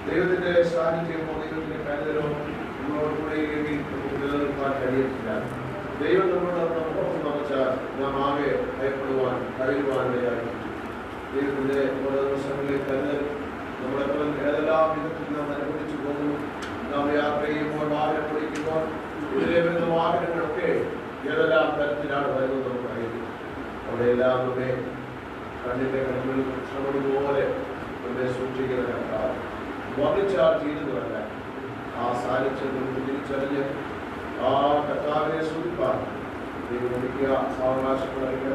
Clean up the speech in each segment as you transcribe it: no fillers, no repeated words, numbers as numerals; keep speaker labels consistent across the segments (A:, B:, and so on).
A: ദൈവത്തിന്റെ സാന്നിധ്യമോ ദൈവത്തിന്റെ കരുതലോ നമ്മളോടുകൂടെ നമുക്ക് നിലനിൽക്കാൻ കഴിയത്തില്ല. ദൈവം നമ്മളോടൊപ്പം വച്ചാൽ നാം ആകെ ഭയപ്പെടുവാൻ കഴിയുവാനിടയായി. ദൈവത്തിന്റെ ഓരോ ദിവസങ്ങളിലെ കരുതൽ നമ്മളെപ്പോഴും ഏതെല്ലാം വിധത്തിൽ നാം അനുഭവിച്ചു പോകുന്നു. നാം യാത്ര ചെയ്യുമ്പോൾ, വാഹനം ഓടിക്കുമ്പോൾ ഇതിലെ വരുന്ന വാഹനങ്ങളൊക്കെ ഏതെല്ലാം തരത്തിലാണ് വരുന്നത് നമുക്കറിയുന്നു. അവിടെയെല്ലാം നമ്മെ കണ്ണിന്റെ കണ്ണുകളിൽ ശ്രമതുപോലെ നമ്മെ സൂക്ഷിക്കുന്ന കർത്താവ് വർണ്ണിച്ചാൽ ചെയ്യുന്നതല്ല. ആ സാന്നിധ്യം നമുക്ക് തിരിച്ചറിഞ്ഞ് ആ കർത്താവിനെ സ്തുതിപ്പാൻ ദൈവം വിളിക്കുക. സാവകാശങ്ങളായിട്ട്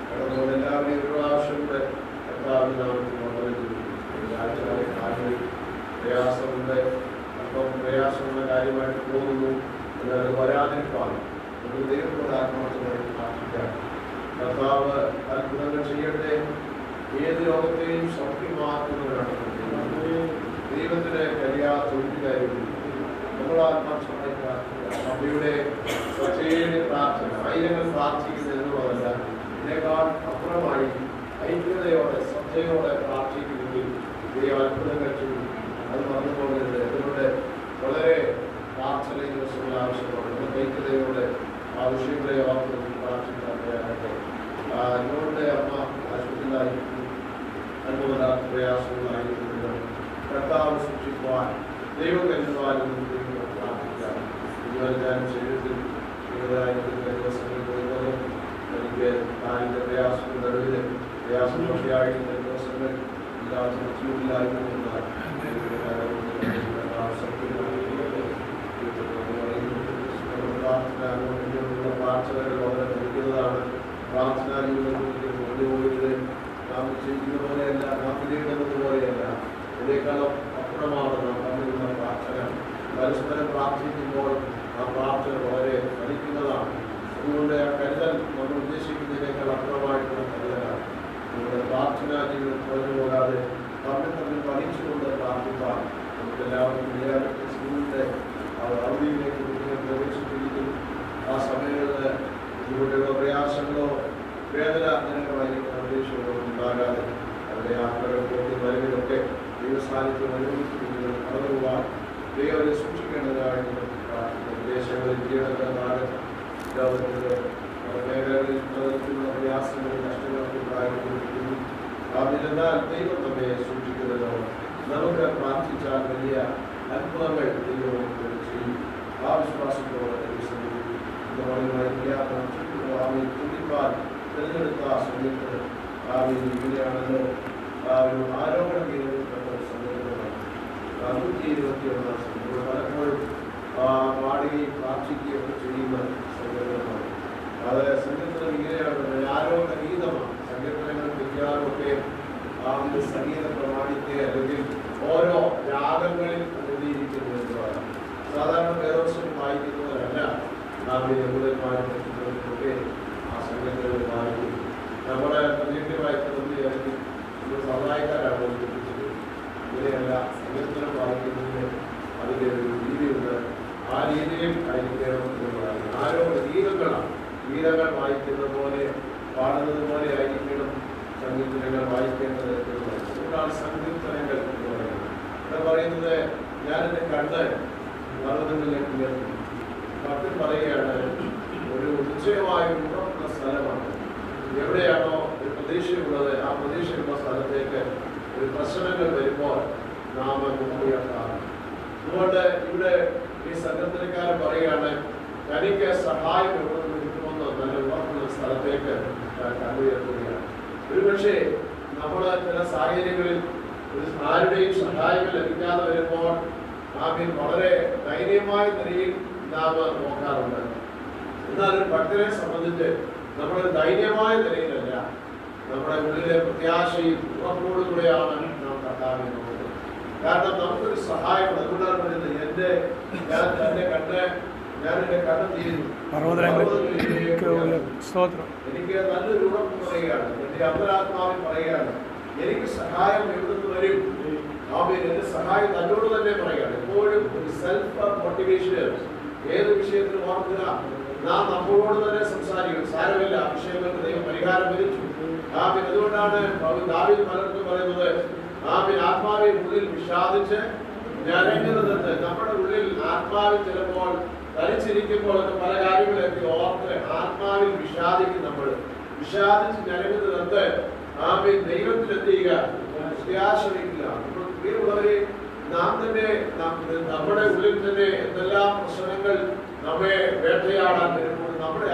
A: കടന്നുകൊണ്ട് എല്ലാവരെയും ഒരു പ്രാവശ്യം കൂടെ കർത്താവിന് നാമത്തിൽ പ്രയാസമുണ്ട്, അല്പം പ്രയാസമുള്ള കാര്യമായിട്ട് പോകുന്നു. എന്നാൽ അത് വരാതിരിക്കാൻ നമുക്ക് ദൈവത്തോട് ആത്മാർത്ഥമായി പ്രാർത്ഥിക്കാം. കർത്താവ് അത്ഭുതങ്ങൾ ചെയ്യട്ടെ. ഏത് രോഗത്തെയും സൗഖ്യമാക്കുന്നവരാണ് ദൈവത്തിന് കഴിയാത്ത ഒരു കാര്യമില്ല. നമ്മൾ ആത്മാർത്ഥമായി പ്രാർത്ഥിക്കുക. സഭയുടെ സ്വച്ഛയുടെ പ്രാർത്ഥന ആയിരങ്ങൾ പ്രാർത്ഥിക്കുന്നതെന്നുള്ളതല്ല, ഇതിനേക്കാൾ അപ്പുറമായി ഐക്യതയോടെ ശ്രദ്ധയോടെ പ്രാർത്ഥിക്കുമെങ്കിൽ ദൈവം അത്ഭുതങ്ങൾ ചെയ്യും. അത് മറന്നുപോകരുത്. അതുകൊണ്ട് വളരെ പ്രാർത്ഥന ദിവസങ്ങൾ ആവശ്യമാണ്. നമുക്ക് ഐക്യതയോടെ ആ വിഷയങ്ങളെ ഓർത്ത് പ്രാർത്ഥിക്കാൻ തയ്യാറാകട്ടെ. ഞങ്ങളുടെ അമ്മ ആശുപത്രിയിലായിരിക്കും, അനുഭവ പ്രയാസങ്ങളായിരിക്കുന്നത് കർത്താവ് സൂക്ഷിക്കുവാൻ ദൈവം കരുതുവാനും പ്രാർത്ഥിക്കാം. ഇതുവരെ ഞാൻ ശരീരത്തിൽ ചെയ്തതായിരിക്കുന്ന ദിവസങ്ങളിൽ പോയത് എനിക്ക് കാലിൻ്റെ പ്രയാസങ്ങൾ നടുവിൽ പ്രയാസമൊക്കെയായിരുന്ന ദിവസങ്ങൾ ചൂടിലായിരുന്നാൽ പ്രാർത്ഥനകൾ വളരെ നൽകുന്നതാണ്. പ്രാർത്ഥനാ ജീവിതത്തിൽ കൊണ്ടുപോയത് നാം ചെയ്യുന്ന പോലെയല്ല, നാം വിലയിടുന്നത് പോലെയല്ല. ഇതിനേക്കാളും അപ്പുറമാണ് നാം തമ്മിലുള്ള പ്രാർത്ഥന. പരസ്പരം പ്രാർത്ഥിക്കുമ്പോൾ ആ പ്രാർത്ഥന വളരെ ഫലിക്കുന്നതാണ്. അതുകൊണ്ട് ആ കരുതൽ നമ്മൾ ഉദ്ദേശിക്കുന്നതിനേക്കാൾ അപ്പുറമായിട്ടുള്ള കരുതലാണ്. നമ്മുടെ പ്രാർത്ഥനാ ജീവിതം കുറഞ്ഞു പോകാതെ തമ്മിൽ പഠിച്ചുകൊണ്ട് പ്രാർത്ഥിക്കാൻ നമുക്കെല്ലാവർക്കും വിദ്യാലയത്തിൽ സ്കൂളിൻ്റെ അവധിയിലേക്ക് കുട്ടികൾ പ്രവേശിപ്പിക്കുന്നു. ആ സമയങ്ങളിൽ കുട്ടികളുടെ പ്രയാസങ്ങളോ വേദന നിരങ്ങളായിരിക്കും അന്തരീക്ഷങ്ങളോ ഉണ്ടാകാതെ അവരുടെ യാത്രകൾ പോയി വരവിലൊക്കെ ദൈവസാന്നിധ്യം അനുഭവിച്ചിരിക്കുന്നത് കടന്നു പോകാൻ ദൈവത്തെ സൂക്ഷിക്കേണ്ടതായിട്ട് പ്രാർത്ഥിക്കുന്നു. വിദേശങ്ങളിൽ ഇന്ത്യയുടെ ലോകത്തിൻ്റെ മേഖലകളിൽ പ്രവർത്തിക്കുന്ന പ്രയാസങ്ങളും കഷ്ടങ്ങളൊക്കെ ഉണ്ടായിരിക്കുന്നു. അതിലെന്നാൽ ദൈവം നമ്മെ സൂക്ഷിക്കുന്നതോ നമുക്ക് പ്രാർത്ഥിച്ചാൽ വലിയ അത്ഭുതങ്ങൾ ദൈവം ചെയ്യും. ആ വിശ്വാസത്തോടെ ചിന്തിപ്പാൻ തിരഞ്ഞെടുത്ത സമയത്ത് ഇങ്ങനെയാണല്ലോ ഒരു ആരോപണം ചെയ്യപ്പെട്ട സന്ദർഭമാണ്. 121 പലപ്പോഴും പാടുകയും പ്രാർത്ഥിക്കുകയൊക്കെ ചെയ്യുന്ന സങ്കീർത്തനമാണ്. അത് സങ്കീർത്തനം ഇങ്ങനെയാണ്, ആരോപണഗീതമാണ്. സങ്കീർത്തനങ്ങൾ വിദ്യാലയമൊക്കെ സംഗീത പ്രമാണിക്ക് അല്ലെങ്കിൽ ഓരോ രാഗങ്ങളിൽ എഴുതിയിരിക്കുന്നു എന്നതാണ്. സാധാരണ വേദോത്സവം വായിക്കുന്നവരല്ല നാം ഈ യഹൂദന്മാരൊക്കെ ആ സങ്കീർത്തനങ്ങൾ വായിക്കുന്നത്. നമ്മുടെ പ്രതിജ്ഞ വായിക്കുന്നത് അല്ലെങ്കിൽ നമ്മൾ സഹായക്കാരാണ് പഠിപ്പിച്ചത്. ഇങ്ങനെയല്ല, സങ്കീർത്തനം വായിക്കുന്നതിന് അതിൻ്റെ ഒരു രീതിയുണ്ട്. ആ രീതിയിൽ ആയിരിക്കണം എന്നുള്ളതാണ്. ആരോട് ഗീതങ്ങളാണ്. ഗീതങ്ങൾ വായിക്കുന്നത് പോലെ പാടുന്നത് പോലെ ആയിരിക്കണം സങ്കീർത്തനങ്ങൾ വായിക്കേണ്ടത് എന്നുള്ളത്. അതുകൊണ്ടാണ് സങ്കീർത്തനങ്ങൾ എന്ന് പറയുന്നത്. ഇവിടെ പറയുന്നത് ഞാനെന്നെ കണ്ട് പർവ്വതങ്ങളിലേക്ക് ഉയർത്തി. ഭക്തൻ പറയുകയാണ്, ഒരു നിശ്ചയമായ ഉറപ്പുള്ള സ്ഥലമാണ്. എവിടെയാണോ ഒരു പ്രതീക്ഷയുള്ളത് ആ പ്രതീക്ഷയുള്ള സ്ഥലത്തേക്ക് ഒരു പ്രശ്നങ്ങൾ വരുമ്പോൾ നാം മുഖമുയർത്താറ്. അതുകൊണ്ട് ഇവിടെ ഈ സംഘത്തിനക്കാരൻ പറയുകയാണ്, തനിക്ക് സഹായം എവിടെ നിന്ന് കിട്ടുമെന്ന് നല്ല ഉറപ്പുള്ള സ്ഥലത്തേക്ക് കണ്ടുയർത്തുകയാണ്. ഒരുപക്ഷെ നമ്മൾ ചില സാഹചര്യങ്ങളിൽ ആരുടെയും സഹായങ്ങൾ ലഭിക്കാതെ വരുമ്പോൾ നാം വളരെ ദയനീയമായ നിലയിൽ നാം നോക്കാറുണ്ട്. എന്നാൽ ഒരു ഭക്തരെ സംബന്ധിച്ച് നമ്മൾ ദൈന്യമായ നിലയിലല്ല, നമ്മുടെ ഉള്ളിലെ പ്രത്യാശയും ഉറപ്പോടുകൂടെയാണ് നാം കർത്താവിനെ നോക്കുന്നത്. കാരണം നമുക്കൊരു സഹായം അതുകൊണ്ടാണ് പറയുന്നത്, എൻ്റെ കണ്ണ് തീരുന്നു, എനിക്ക് നല്ലൊരു ഉറപ്പ് പറയുകയാണ്, എൻ്റെ അന്തരാത്മാവിൽ പറയുകയാണ്, എനിക്ക് സഹായം എവിടുന്ന് വരും. എന്റെ സഹായം തന്നോട് തന്നെ പറയുകയാണ്. എപ്പോഴും ഒരു സെൽഫ് മോട്ടിവേഷൻ. ഏത് വിഷയത്തിലും ഓർക്കുക, നാം നമ്മളോട് തന്നെ സംസാരിക്കും. സാരമില്ല, വിഷയങ്ങൾക്ക് ദൈവം പരിഹാരം വിധിച്ചു. അതുകൊണ്ടാണ് ദാവീദ് പലർക്കും പറയുന്നത്, ആത്മാവിൽ ഉള്ളിൽ വിഷാദിച്ച് ഞരങ്ങുന്നത് നമ്മുടെ ഉള്ളിൽ ആത്മാവിൽ ചിലപ്പോൾ ധരിച്ചിരിക്കുമ്പോൾ പല കാര്യങ്ങളൊക്കെ ഓർത്ത് ആത്മാവിൽ വിഷാദിക്കും. നമ്മൾ വിഷാദിച്ച് ഞരങ്ങുന്നത് ദൈവത്തിലെത്തിയുക, പ്രത്യാശ്രയിക്കുക. പ്രിയമുള്ളവരെ, നാം തന്നെ നമ്മുടെ ഉള്ളിൽ തന്നെ എന്തെല്ലാം പ്രശ്നങ്ങൾ നമ്മെ വേട്ടയാടാൻ വരുമ്പോൾ നമ്മുടെ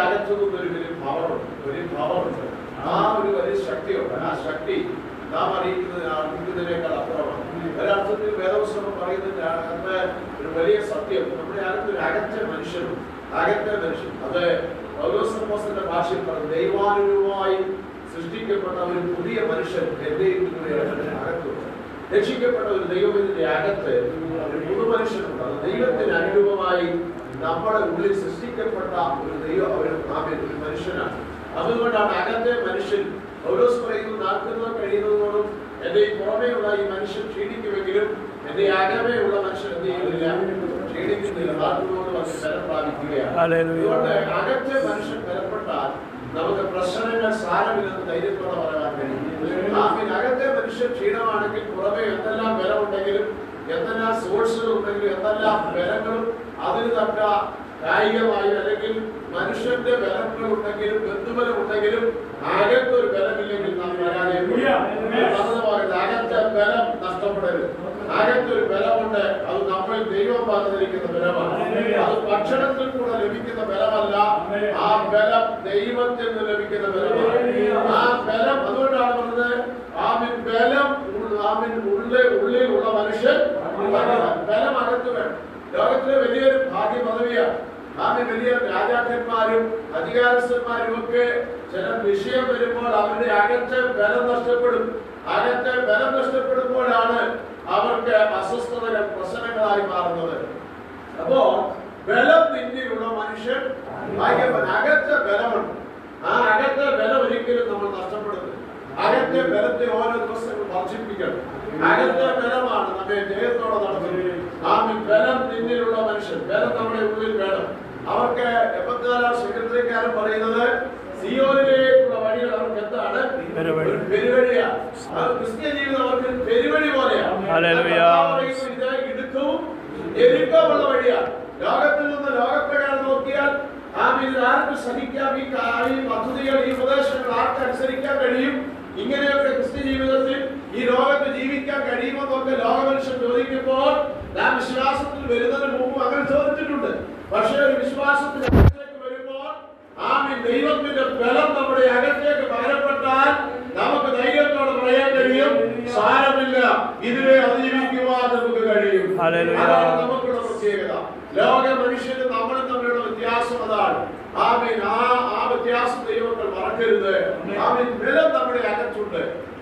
A: അകത്തു നിന്നൊരു വലിയ പവറുണ്ട്. ആ ഒരു വലിയ ശക്തിയുണ്ട്. ആ ശക്തി നാം അറിയിക്കുന്നതിനേക്കാൾ അപ്പുറമാണ്. ഒരർത്ഥത്തിൽ വേദപുസ്തകം പറയുന്നത് ഒരു വലിയ സത്യം. നമ്മുടെ അകത്തൊരു അകറ്റ മനുഷ്യൻ. അത് പൗലോസ് ഭാഷയിൽ പറഞ്ഞു, ദൈവാനുരൂപമായി സൃഷ്ടിക്കപ്പെട്ട ഒരു പുതിയ മനുഷ്യൻ എന്റെ അകത്തുണ്ട്. രക്ഷിക്കപ്പെട്ട ഒരു ദൈവത്തിന്റെ അകത്ത് ഒരു പുതു മനുഷ്യനുണ്ട്. അത് ദൈവത്തിന് അനുരൂപമായി നമ്മുടെ ഉള്ളിൽ സൃഷ്ടിക്കപ്പെട്ട ഒരു മനുഷ്യനാണ്. അതുകൊണ്ടാണ് അകത്തെ മനുഷ്യൻ പൗലോസ് പറയുന്നു, നാൽക്കുന്നത് കഴിയുന്നതോടും എന്റെ ഈ പുറമേയുള്ള ഈ മനുഷ്യൻ ക്ഷീണിക്കുമെങ്കിലും എന്റെ അകമേയുള്ള മനുഷ്യൻ എന്ത് ചെയ്യുന്നില്ല, ക്ഷീണിക്കുന്നില്ല. നാൽക്കുന്നതോടും അത് ബലം പ്രാപിക്കുകയാണ്. അതുകൊണ്ട് അകത്തെ മനുഷ്യൻ ബലപ്പെട്ടാൽ നമുക്ക് പ്രശ്നങ്ങൾ സാരമില്ലെന്ന് ധൈര്യത്തോടെ പറയാൻ കഴിയും. അകത്തെ മനുഷ്യൻ ക്ഷീണമാണെങ്കിൽ പുറമെ എന്തെല്ലാം ബലമുണ്ടെങ്കിലും എന്തെല്ലാം സോഴ്സുകൾ ഉണ്ടെങ്കിലും എന്തെല്ലാം ബലങ്ങളും അതിന് തക്ക കായികമായും അല്ലെങ്കിൽ മനുഷ്യന്റെ ബലങ്ങൾ ഉണ്ടെങ്കിലും ബന്ധുബലം ഉണ്ടെങ്കിലും അകത്തൊരു ബലമില്ലെങ്കിൽ നാം അകത്തെ ബലം നഷ്ടപ്പെടരുത്. അകത്തൊരു ബലമുണ്ട്. അത് നമ്മൾ ദൈവം പറഞ്ഞിരിക്കുന്ന ബലമാണ്. അത് ഭക്ഷണത്തിൽ കൂടെ ലഭിക്കുന്ന ബലമല്ല. ആ ബലം ദൈവത്തിൽ നിന്ന് ലഭിക്കുന്ന ബലമാണ്. ആ ബലം അതുകൊണ്ടാണ് പറഞ്ഞത് ബലം ഉള്ളിലുള്ള മനുഷ്യൻ ബലം അകത്ത് വേണം. ലോകത്തിലെ വലിയൊരു ഭാഗ്യ പദവിയാണ്. വലിയ രാജാക്കന്മാരും അധികാരസ്ഥന്മാരും ഒക്കെ ചില വിഷയം വരുമ്പോൾ അവരുടെ അകത്തെ ബലം നഷ്ടപ്പെടും. അകത്തെ ബലം നഷ്ടപ്പെടുമ്പോഴാണ് അവർക്ക് അസ്വസ്ഥതകൾ പ്രശ്നങ്ങളായി മാറുന്നത്. അപ്പോ ബലം നിന്നിലുള്ള മനുഷ്യൻ ഭാഗ്യവാൻ. അകത്തെ ബലമുണ്ട്. ആ അകത്തെ ബലം ഒരിക്കലും നമ്മൾ നഷ്ടപ്പെടുന്നത്. അകത്തെ ബലത്തെ ഓരോ ദിവസവും വർദ്ധിപ്പിക്കണം. അകത്തെ ബലമാണ് നമ്മെ ജയത്തോടെ നടത്തുന്നത്. ബലം നിന്നിലുള്ള മനുഷ്യൻ, ബലം നമ്മുടെ ഉള്ളിൽ വേണം. അവർക്ക് 74 സെക്രട്ടറിക്കാരൻ പറയുന്നത് സിയോനിലേക്കുള്ള വഴികൾ അവർക്ക് എന്താണ്? പെരുവഴിയാണ്. ക്രിസ്ത്യ ജീവിതം അവർക്ക് പെരുവഴി പോലെയാണ്. ഇത് ഇടുക്കവും ഞെരുക്കമുള്ള വഴിയാണ്. ലോകത്തിൽ നിന്ന് ലോകപ്രകാരം നോക്കിയാൽ ആർക്ക് സഹിക്കാം? ഈ പദ്ധതികൾ, ഈ ഉപദേശങ്ങൾ ആർക്ക് അനുസരിക്കാൻ കഴിയും? ഇങ്ങനെയൊക്കെ ക്രിസ്ത്യ ജീവിതത്തിൽ ഈ ലോകത്ത് ജീവിക്കാൻ കഴിയുമെന്നൊക്കെ ലോകമനുഷ്യൻ ചോദിക്കുമ്പോൾ നാം വിശ്വാസത്തിൽ വരുന്നതിന് മുമ്പ് അങ്ങനെ ചോദിച്ചിട്ടുണ്ട്. പക്ഷേ ഒരു വിശ്വാസത്തിന് അകത്തേക്ക് വരുമ്പോൾ ദൈവത്തിന്റെ ബലം നമ്മുടെ അകത്തേക്ക് പകരപ്പെട്ടാൽ നമുക്ക് ധൈര്യത്തോടെ പറയാൻ കഴിയും, സാരമില്ല, ഇതിനെ അതിജീവിക്കുവാൻ നമുക്ക് കഴിയും. അതാണ് നമുക്കുള്ള പ്രത്യേകത. ലോക മനുഷ്യന് നമ്മളും തമ്മിലുള്ള വ്യത്യാസം അതാണ്. ആ വ്യത്യാസം ദൈവങ്ങൾ മറക്കരുത്. ബലം നമ്മുടെ അകത്തുണ്ട്.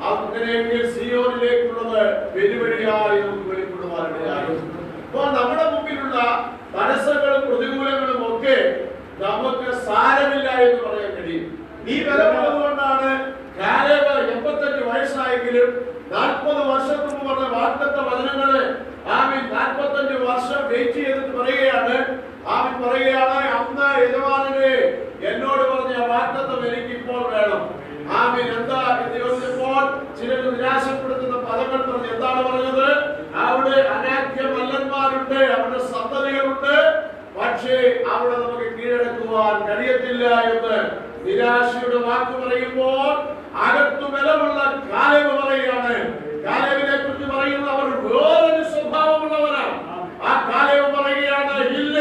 A: അങ്ങനെയെങ്കിൽ സിയോനിലേക്കുള്ളത് വെല്ലുവിളിയായി നമുക്ക് വെളിപ്പെടുവാനിടയായി. അപ്പോൾ നമ്മുടെ മുമ്പിലുള്ള തടസ്സങ്ങളും പ്രതികൂലങ്ങളും ഒക്കെ നമുക്ക് സാരമില്ല എന്ന് പറയാൻ കഴിയും. ഈ ബലമുള്ളതുകൊണ്ടാണ് കാലേബ് 85 വയസ്സായെങ്കിലും 40 വർഷത്തിന് മുമ്പ് പറഞ്ഞ വാഗ്ദത്ത വചനങ്ങള് 45 വർഷം വെയിറ്റ് ചെയ്തിട്ട് പറയുകയാണ്. അന്ന് യജമാനനെ എന്നോട് പറഞ്ഞ വാഗ്ദത്തം എനിക്ക് ഇപ്പോൾ വേണം. എന്താ എന്ന് ചോദിച്ചപ്പോൾ ചിലർ നിരാശപ്പെടുത്തുന്ന പദങ്ങൾ പറഞ്ഞ് എന്താണ് പറഞ്ഞത്? അവിടെ അനാഖ്യ മല്ലന്മാരുണ്ട്, അവിടെ സന്തതികളുണ്ട്, പക്ഷേ അവിടെ നമുക്ക് കീഴടക്കുവാൻ കഴിയത്തില്ല എന്ന് നിരാശയുടെ വാക്ക് പറയുമ്പോൾ അകത്തു ബലമുള്ള കാലേബ് പറയുകയാണ്. കാലേബിനെ കുറിച്ച് പറയുന്നത് അവർ വേറൊരു സ്വഭാവമുള്ളവരാണ്. ആ കാലേബ് പറയുകയാണ്, ഇല്ല,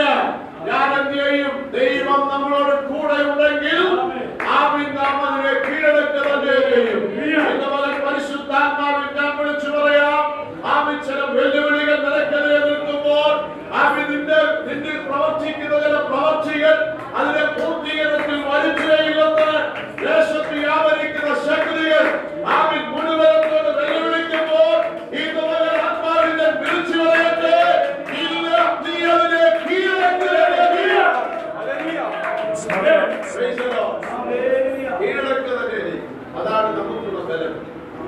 A: ഞാൻ എന്ത് ചെയ്യും? ദൈവം നമ്മളോട് കൂടെ ഉണ്ടെങ്കിൽ നാം അതിനെ കീഴടക്കുക തന്നെ ചെയ്യും. പരിശുദ്ധാത്മാവിൽ ഞാൻ വിളിച്ചു പറയാം, ചില വെല്ലുവിളികൾ നിനക്കെതിരെ നിൽക്കുമ്പോൾ നിന്നിൽ പ്രവർത്തിക്കുന്ന ചില പ്രവർത്തികൾ അതിന്റെ പൂർത്തീകരണത്തിൽ വലിച്ചുകഴിയുമെന്ന് ദേശത്ത് വ്യാപരിക്കുന്ന ശക്തികൾ മുഴുവനത്തോട് വെല്ലുവിളിക്കുമ്പോൾ ഈ ആത്മാവിനെ വിളിച്ചു പറയട്ടെ, ഇല്ല, നീ അതിനെ കീഴടക്കുക. അതാണ് നമുക്കുള്ള ബലം.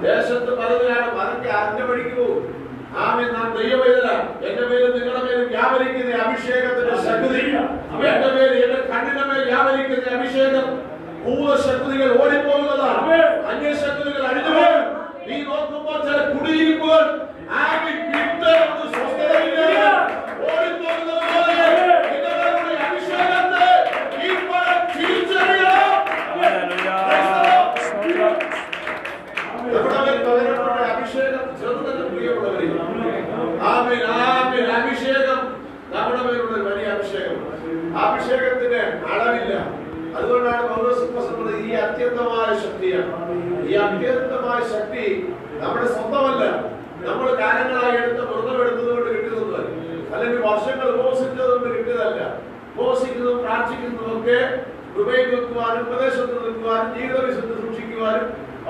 A: ദേശത്ത് പലതിലാണ് മറക്കെ അറിഞ്ഞ വഴിക്ക് പോകും. നാം ദൈവവേദനാണ്. എന്റെ പേരും നിങ്ങളുടെ പേരും വ്യാപരിക്കുന്ന അഭിഷേകത്തിന്റെ ശക്തി, എന്റെ പേര് എന്റെ കണ്ണിന്റെ മേൽ വ്യാപരിക്കുന്ന അഭിഷേകം, ഭൂതശക്തികൾ ഓടിപ്പോകുന്നതാണ്, അന്യശക്തികൾ അഴിഞ്ഞുപോകും. നീ നോക്കുമ്പോൾ ചില കുടിയിരിപ്പുകൾ ആകെ വിട്ട് ഒരു സ്വസ്ഥതയില്ല ഓടിപ്പോകുന്നത് പോലെ നിങ്ങളുടെ അഭിഷേകത്തെ ഇപ്പോൾ തിരിച്ചറിയണം. നമ്മുടെ പകരപ്പെട്ട അഭിഷേകം ചെറുതന്നെ പ്രിയമുള്ളവരെ. ആമേൻ ആമേൻ. അഭിഷേകം നമ്മുടെ മേലുള്ള വലിയ അഭിഷേകം. അഭിഷേകത്തിന് അളവില്ല. അതുകൊണ്ടാണ് പൗലോസ് പറഞ്ഞത് ഈ അത്യന്തമായ ശക്തിയാണ്. ഈ അത്യന്തമായ ശക്തി നമ്മുടെ സ്വന്തമല്ല. നമ്മൾ കാലങ്ങളായി വ്രതമെടുത്തത് കൊണ്ട് കിട്ടുന്നതല്ല, അല്ലെങ്കിൽ വർഷങ്ങൾ ഉപവസിച്ചത് കൊണ്ട് കിട്ടിയതല്ല. ഉപവസിക്കുന്നതും പ്രാർത്ഥിക്കുന്നതും ഒക്കെ കൃപയിൽ നിൽക്കുവാനും ഉപദേശത്തിൽ നിൽക്കുവാനും ജീവിത വിശുദ്ധി സൂക്ഷിക്കുവാനും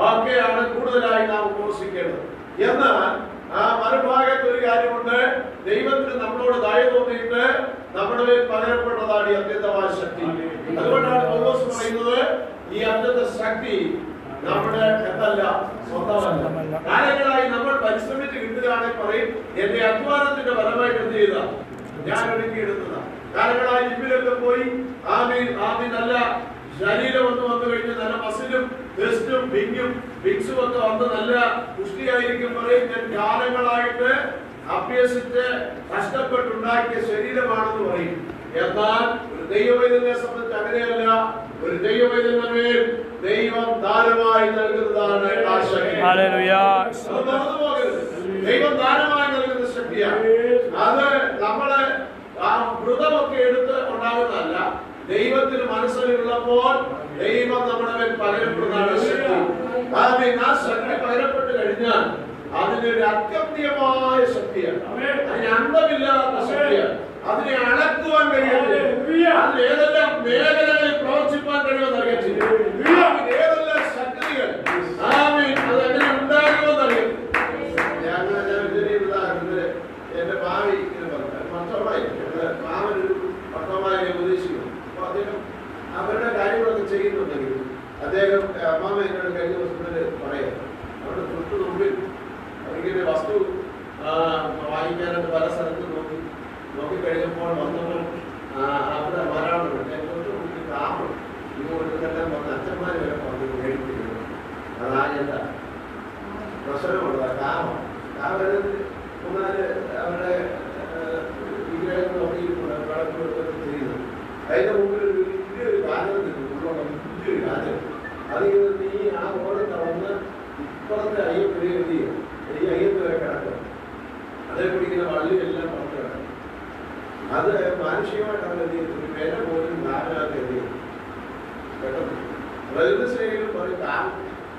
A: ഒക്കെയാണ് കൂടുതലായി നാം ഉപവസിക്കേണ്ടത്. എന്നാൽ ആ മറുഭാഗത്ത് ഒരു കാര്യമുണ്ട്. ദൈവത്തിന് നമ്മളോട് ദയ തോന്നിയിട്ട് നമ്മുടെ മേൽ പകരപ്പെട്ടതാണ് ഈ അത്യന്തമായ ശക്തി. അതുകൊണ്ടാണ് പൗലോസ് പറയുന്നത് ഈ അത്യന്ത ശക്തി നമ്മുടെ എന്നല്ല, സ്വന്തമല്ല. കാലങ്ങളായി നമ്മൾ പരിശ്രമിച്ച് കിട്ടുകയാണെങ്കിൽ പറയും എന്റെ അധ്വാനത്തിന്റെ ഫലമായിട്ട് എന്ത് ചെയ്ത ഞാൻ ഒരുക്കിയെടുത്തതാ. കാലങ്ങളായി ജിമ്മിലൊക്കെ പോയി ആമീൻ ആമീൻ നല്ല ശരീരം ഒന്ന് വന്നു കഴിഞ്ഞ് നല്ല മസിലും വെസ്റ്റും വിങ്സും ഒക്കെ വന്ന് നല്ല പുഷ്ടിയായിരിക്കും പറയും ഞാൻ കാലങ്ങളായിട്ട് അഭ്യസിച്ച് കഷ്ടപ്പെട്ടുണ്ടാക്കിയ ശരീരമാണെന്ന് പറയും. എന്നാൽ ഒരു ദൈവവൈദ്യനെ സംബന്ധിച്ച് അങ്ങനെയല്ല. ഒരു ദൈവവൈദ്യന്റെ മേൽ ദൈവം ദാനമായി നൽകുന്നതാണ് ആ ശക്തി. ദൈവം ദാനമായി നൽകുന്ന ശക്തിയാണ് അത്. നമ്മള് ആ വ്രതമൊക്കെ എടുത്ത് ഉണ്ടാകുന്നതല്ല. ദൈവത്തിന് മനസ്സിലുള്ളപ്പോൾ ദൈവം നമ്മുടെ മേൽ പകരപ്പെടുന്നതാണ് ശക്തി. ആ ശക്തി പകരപ്പെട്ട് കഴിഞ്ഞാൽ അതിനൊരു അത്യന്തികമായ ശക്തിയാണ്. അതിന് അന്തമില്ലാത്ത ശക്തിയാണ്. അതിനെ അളക്കുവാൻ കഴിയത്തില്ല. അതിന് ഏതെല്ലാം മേഖലകളിൽ പ്രവർത്തിപ്പാൻ കഴിയുമെന്ന് അറിയത്തില്ല. ഏതെല്ലാം ശക്തികൾ അതെങ്ങനെ ഉണ്ടാകുമെന്ന് അറിയത്തില്ല. എന്റെ ഭാവി മറ്റോമായി മാമനൊരു പട്ടമായി ഉപദേശിക്കുന്നു. അപ്പൊ അദ്ദേഹം അവരുടെ കാര്യങ്ങളൊക്കെ ചെയ്യുന്നുണ്ടെങ്കിൽ അദ്ദേഹം അമ്മാമ എന്നോട് കഴിഞ്ഞ ദിവസത്തിൽ പറയാം. അവിടെ തൊട്ട് മുമ്പിൽ അവരിങ്ങനെ വസ്തു വാങ്ങിക്കാനായിട്ട് പല സ്ഥലത്തും നോക്കിക്കഴിഞ്ഞപ്പോൾ വന്നപ്പോൾ അവിടെ വരാറുണ്ട്. തൊട്ട് മുമ്പിൽ കാമം ഇങ്ങോട്ടെല്ലാം വന്ന് അച്ഛന്മാർ വരെ പറഞ്ഞു മേടിക്കുന്നു. അതായത് പ്രശ്നമുള്ള കാമം മൂന്നാല് അവരുടെ വിഗ്രഹം നോക്കിയിരിക്കുന്നത് വിളക്ക് ചെയ്യുന്നത്. അതിന്റെ മുമ്പിൽ വലിയൊരു ഗാനം വലിയൊരു ഗാനം. അതിൽ നീ ആ റോഡ് കടന്ന് ഇപ്പുറത്തെ അയ്യപ്പ ഈ അയ്യപ്പ വരെ കിടക്കുക. അതേ പിടിക്കുന്ന വള്ളിയെല്ലാം പുറത്ത് കിടക്കും. അത് മാനുഷികമായിട്ടാണ് എന്ത് ചെയ്യുന്നത്. വില പോലും ധാരണാത്ത എന്ത് ചെയ്യും പെട്ടെന്ന് പ്രകൃതി സ്നേഹികൾ പറയും കാലം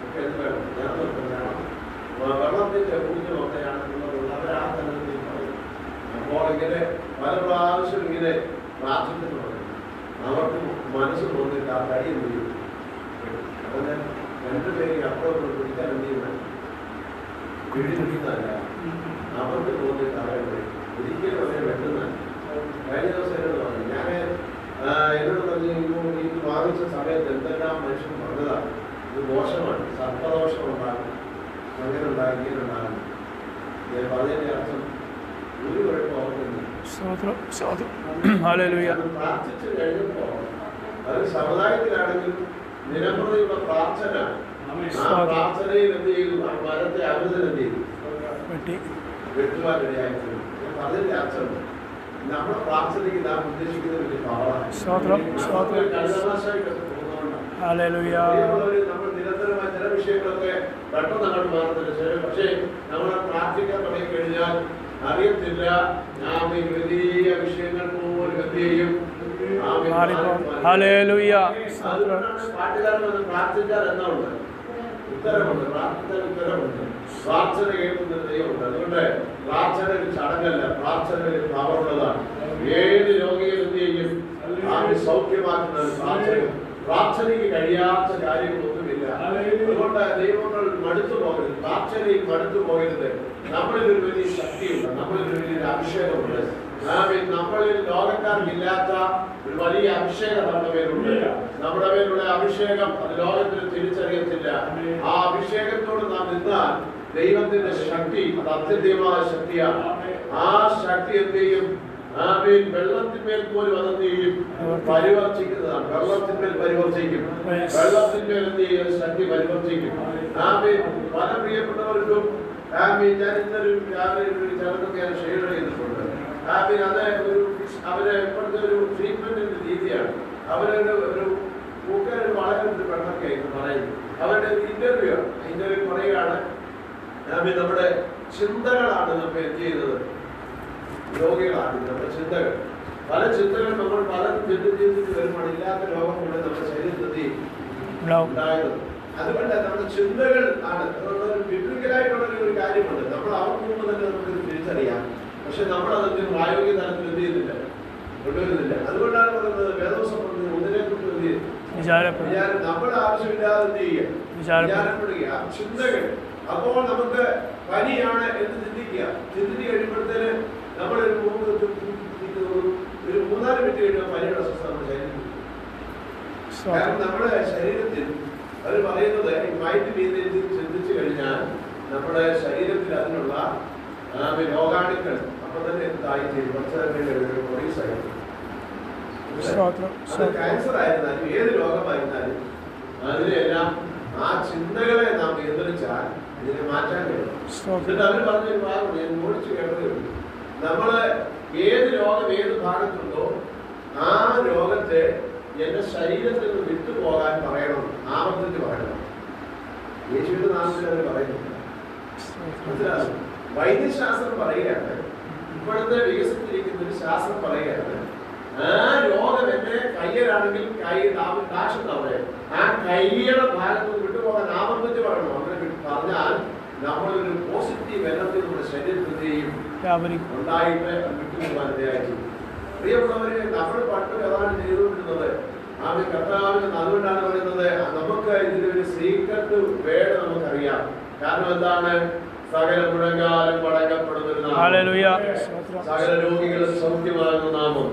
A: ഒക്കെ എന്ത് വേണം ഞാൻ വേണം വെള്ളത്തിന്റെ കുടിഞ്ഞു നോക്കുകയാണെന്നുള്ളത് അവർ ആ തലത്തിൽ പറയും. അപ്പോൾ ഇങ്ങനെ പല പ്രാവശ്യം ഇങ്ങനെ പ്രാർത്ഥിക്കുന്നു അവർക്ക് മനസ്സ് തോന്നിയിട്ട് ആ തടി എന്ത് ചെയ്യും. അങ്ങനെ രണ്ടുപേരെ അപ്പുറം പിടിക്കാൻ എന്ത് ചെയ്യുന്നത് പിടിക്കുന്നതല്ല. അവർക്ക് തോന്നിയിട്ട് അവരെ ഒരിക്കലും അവരെ വെട്ടുന്നതല്ല. കഴിഞ്ഞ ദിവസം എന്നോട് പറഞ്ഞു. ഞാൻ എന്നോട് പറഞ്ഞു ഇത് വാങ്ങിച്ച സമയത്ത് എന്തെല്ലാം മനുഷ്യൻ പറഞ്ഞതാണ്. ഇത് ദോഷമാണ്, സർപ്പദോഷം ഉണ്ടാകും, അങ്ങനെ ഉണ്ടാകും, ഇങ്ങനെ ഉണ്ടാകും. ഞാൻ പറഞ്ഞതിന്റെ അർത്ഥം ഒരു കുഴപ്പം ഓർക്കുന്നില്ല. പ്രാർത്ഥിച്ചു കഴിഞ്ഞപ്പോ അത് സമുദായത്തിലാണെങ്കിലും നിരവധിയുള്ള പ്രാർത്ഥന. ആ പ്രാർത്ഥനയിൽ എന്ത് ചെയ്തു? ആ മരത്തെ അമൃതം എന്ത് ചെയ്തു? വെട്ടുവാനിടയായിരുന്നു. ഞാൻ പറഞ്ഞതിന്റെ അർത്ഥം നമ്മുടെ പ്രാർത്ഥനയ്ക്ക് നാം ഉദ്ദേശിക്കുന്ന വലിയ പവറാണ്. നമ്മൾ നിരന്തരമായ ചില വിഷയങ്ങളൊക്കെ പെട്ടെന്ന് അങ്ങോട്ട് മാറുന്നില്ല. പക്ഷേ നമ്മൾ പ്രാർത്ഥിക്കാൻ തുടങ്ങി കഴിഞ്ഞാൽ അറിയത്തില്ല നാം ഈ വലിയ വിഷയങ്ങൾ പോലും എന്ത് ചെയ്യും. പാട്ടുകാരൻ വന്ന് പ്രാർത്ഥിച്ചാൽ എന്നാ ഉണ്ട്? ഉത്തരമുണ്ട്. പ്രാർത്ഥിച്ചാൽ ഉത്തരമുണ്ട്. പ്രാർത്ഥന കേൾക്കുന്ന ദൈവമുണ്ട്. അതുകൊണ്ട് പ്രാർത്ഥന ഒരു ചടങ്ങല്ല, പ്രാർത്ഥന ഒരു പവറുള്ളതാണ്. ഏത് രോഗികൾ എന്ത് ചെയ്യും? സൗഖ്യമാക്കുന്നത് പ്രാർത്ഥന. പ്രാർത്ഥനയ്ക്ക് കഴിയാത്ത കാര്യങ്ങളൊന്നുമില്ല. അതുകൊണ്ട് ദൈവങ്ങൾ മടുത്തു പോകരുത്, പ്രാർത്ഥനയിൽ മടുത്തു പോകരുത്. നമ്മളിലൊരു വലിയ ശക്തിയുണ്ട്, നമ്മളിലൊരു വലിയൊരു അഭിഷേകമുണ്ട്. നമ്മളിൽ ലോകക്കാർക്കില്ലാത്ത ഒരു വലിയ അഭിഷേകം നമ്മുടെ മേലുണ്ട്. നമ്മുടെ മേലുള്ള അഭിഷേകം അത് ലോകത്തിന് തിരിച്ചറിയത്തില്ല. ആ അഭിഷേകത്തോട് നാം നിന്നാൽ ദൈവത്തിന്റെ ശക്തി അത് അത്യന്തികമായ ശക്തിയാണ്. ആ ശക്തി എന്ത് ചെയ്യും? ആമേൻ. വെള്ളത്തിന്മേൽ പോലും അതെന്ത് ചെയ്യും? പരിവർത്തിക്കുന്നതാണ്. വെള്ളത്തിന്മേൽ പരിവർത്തിക്കും. വെള്ളത്തിന്മേൽ എന്ത് ചെയ്യും? ശക്തി പരിവർത്തിക്കും. ആമേൻ. പല പ്രിയപ്പെട്ടവർക്കും ആമേൻ ഞാൻ ഇന്നൊരു രാവിലെ ഒരു ചടങ്ങൊക്കെ ഞാൻ ഷെയർ ചെയ്തിട്ടുണ്ട്. ആമേൻ അത് അവരെ ഇപ്പോഴത്തെ ഒരു ട്രീറ്റ്മെന്റിന്റെ രീതിയാണ്. അവരൊരു പൂക്കാരൊരു വളരെ ഒരു പെണ്ണൊക്കെ പറയുന്നു. അവരുടെ ഇന്റർവ്യൂ പറയുകയാണ് ആമേൻ നമ്മുടെ ചിന്തകളാണ് നമ്മൾ എന്ത് ചെയ്യുന്നത്? രോഗികളാണ് നമ്മുടെ ചിന്തകൾ. പല ചിന്തകൾ നമ്മൾ പല ചിന്തിച്ചിട്ട് വരുമ്പോൾ ഇല്ലാത്ത രോഗം കൊണ്ട് നമ്മുടെ ശരീരത്തിൽ ഉണ്ടായത്. അതുകൊണ്ട് നമ്മുടെ ചിന്തകൾ ആണ് ബിബ്ലിക്കലായിട്ടുള്ള ഒരു കാര്യമുണ്ട്. നമ്മൾ അവർക്ക് മുമ്പ് തന്നെ നമുക്ക് തിരിച്ചറിയാം. പക്ഷെ നമ്മൾ അതിന്റെ പ്രായോഗിക തലത്തിൽ എന്ത് ചെയ്യുന്നില്ല, കൊണ്ടുവരുന്നില്ല. അതുകൊണ്ടാണ് പറയുന്നത് വേദവസം ഒന്നിനെ കൊണ്ട് നമ്മുടെ ആവശ്യമില്ലാതെ എന്ത് ചെയ്യുക? വിചാരപ്പെടുക ചിന്തകൾ. അപ്പോൾ നമുക്ക് പനിയാണ് എന്ന് ചിന്തിക്കുക. ചിന്തിച്ച് കഴിയുമ്പോഴത്തേന് നമ്മളൊരു 3-4 മിനിറ്റ് കഴിയുമ്പോൾ പനിയുടെ അസ്വസ്ഥത നമ്മുടെ ശരീരത്തിൽ. കാരണം നമ്മുടെ ശരീരത്തിൽ അവർ പറയുന്നത് മൈൻഡ് രീതിയിൽ ചിന്തിച്ചു കഴിഞ്ഞാൽ നമ്മുടെ ശരീരത്തിൽ അതിനുള്ള രോഗാണുക്കൾ അപ്പൊ തന്നെ എന്തായി ചെയ്യും? അത് ക്യാൻസർ ആയിരുന്നാലും ഏത് രോഗമായിരുന്നാലും അതിനെല്ലാം ആ ചിന്തകളെ നാം നിയന്ത്രിച്ചാൽ ഇതിനെ മാറ്റാൻ കഴിയും. എന്നിട്ട് അവർ പറഞ്ഞൊരു ഭാഗം ഞാൻ ഓടിച്ചു കേട്ടതേ ഉള്ളൂ. നമ്മള് ഏത് രോഗം ഏത് ഭാഗത്തുണ്ടോ ആ രോഗത്തെ എന്റെ ശരീരത്തിൽ നിന്ന് വിട്ടുപോകാൻ പറയണം, ആവർത്തിച്ച് പറയണം. യേശുവിന്റെ നാമത്തിൽ അവർ പറയുന്നില്ല. മനസ്സിലാകും. വൈദ്യശാസ്ത്രം പറയുകയാണ്, ഇപ്പോഴത്തെ വികസിച്ചിരിക്കുന്ന ഒരു ശാസ്ത്രം പറയുകയാണ്, ആ രോഗം എന്റെ കയ്യിലാണെങ്കിൽ ആ കയ്യുടെ ഭാഗത്ത് നിന്ന് വിട്ടുപോകാൻ ആവർത്തിച്ച് പറയണം. അങ്ങനെ പറഞ്ഞാൽ നമ്മളൊരു പോസിറ്റീവ് എനർജി നമ്മുടെ ശരീരത്തിന്റെയും ഉണ്ടായിട്ട് വിട്ടുപോകാൻ ഇടയായി. പ്രിയമുള്ളവരെ, നമ്മൾ പണ്ട് അതാണ് ചെയ്തുകൊണ്ടിരുന്നത്. ആ കർത്താവിന് അതുകൊണ്ടാണ് പറയുന്നത് നമുക്ക് ഇതിന്റെ ഒരു സീക്രട്ട് വേർഡ് നമുക്കറിയാം. കാരണം എന്താണ്? സകല മുഴങ്കാലും വടങ്ങപ്പെടുന്ന സകല രോഗികളും സൗഖ്യമാകുന്ന നാമം.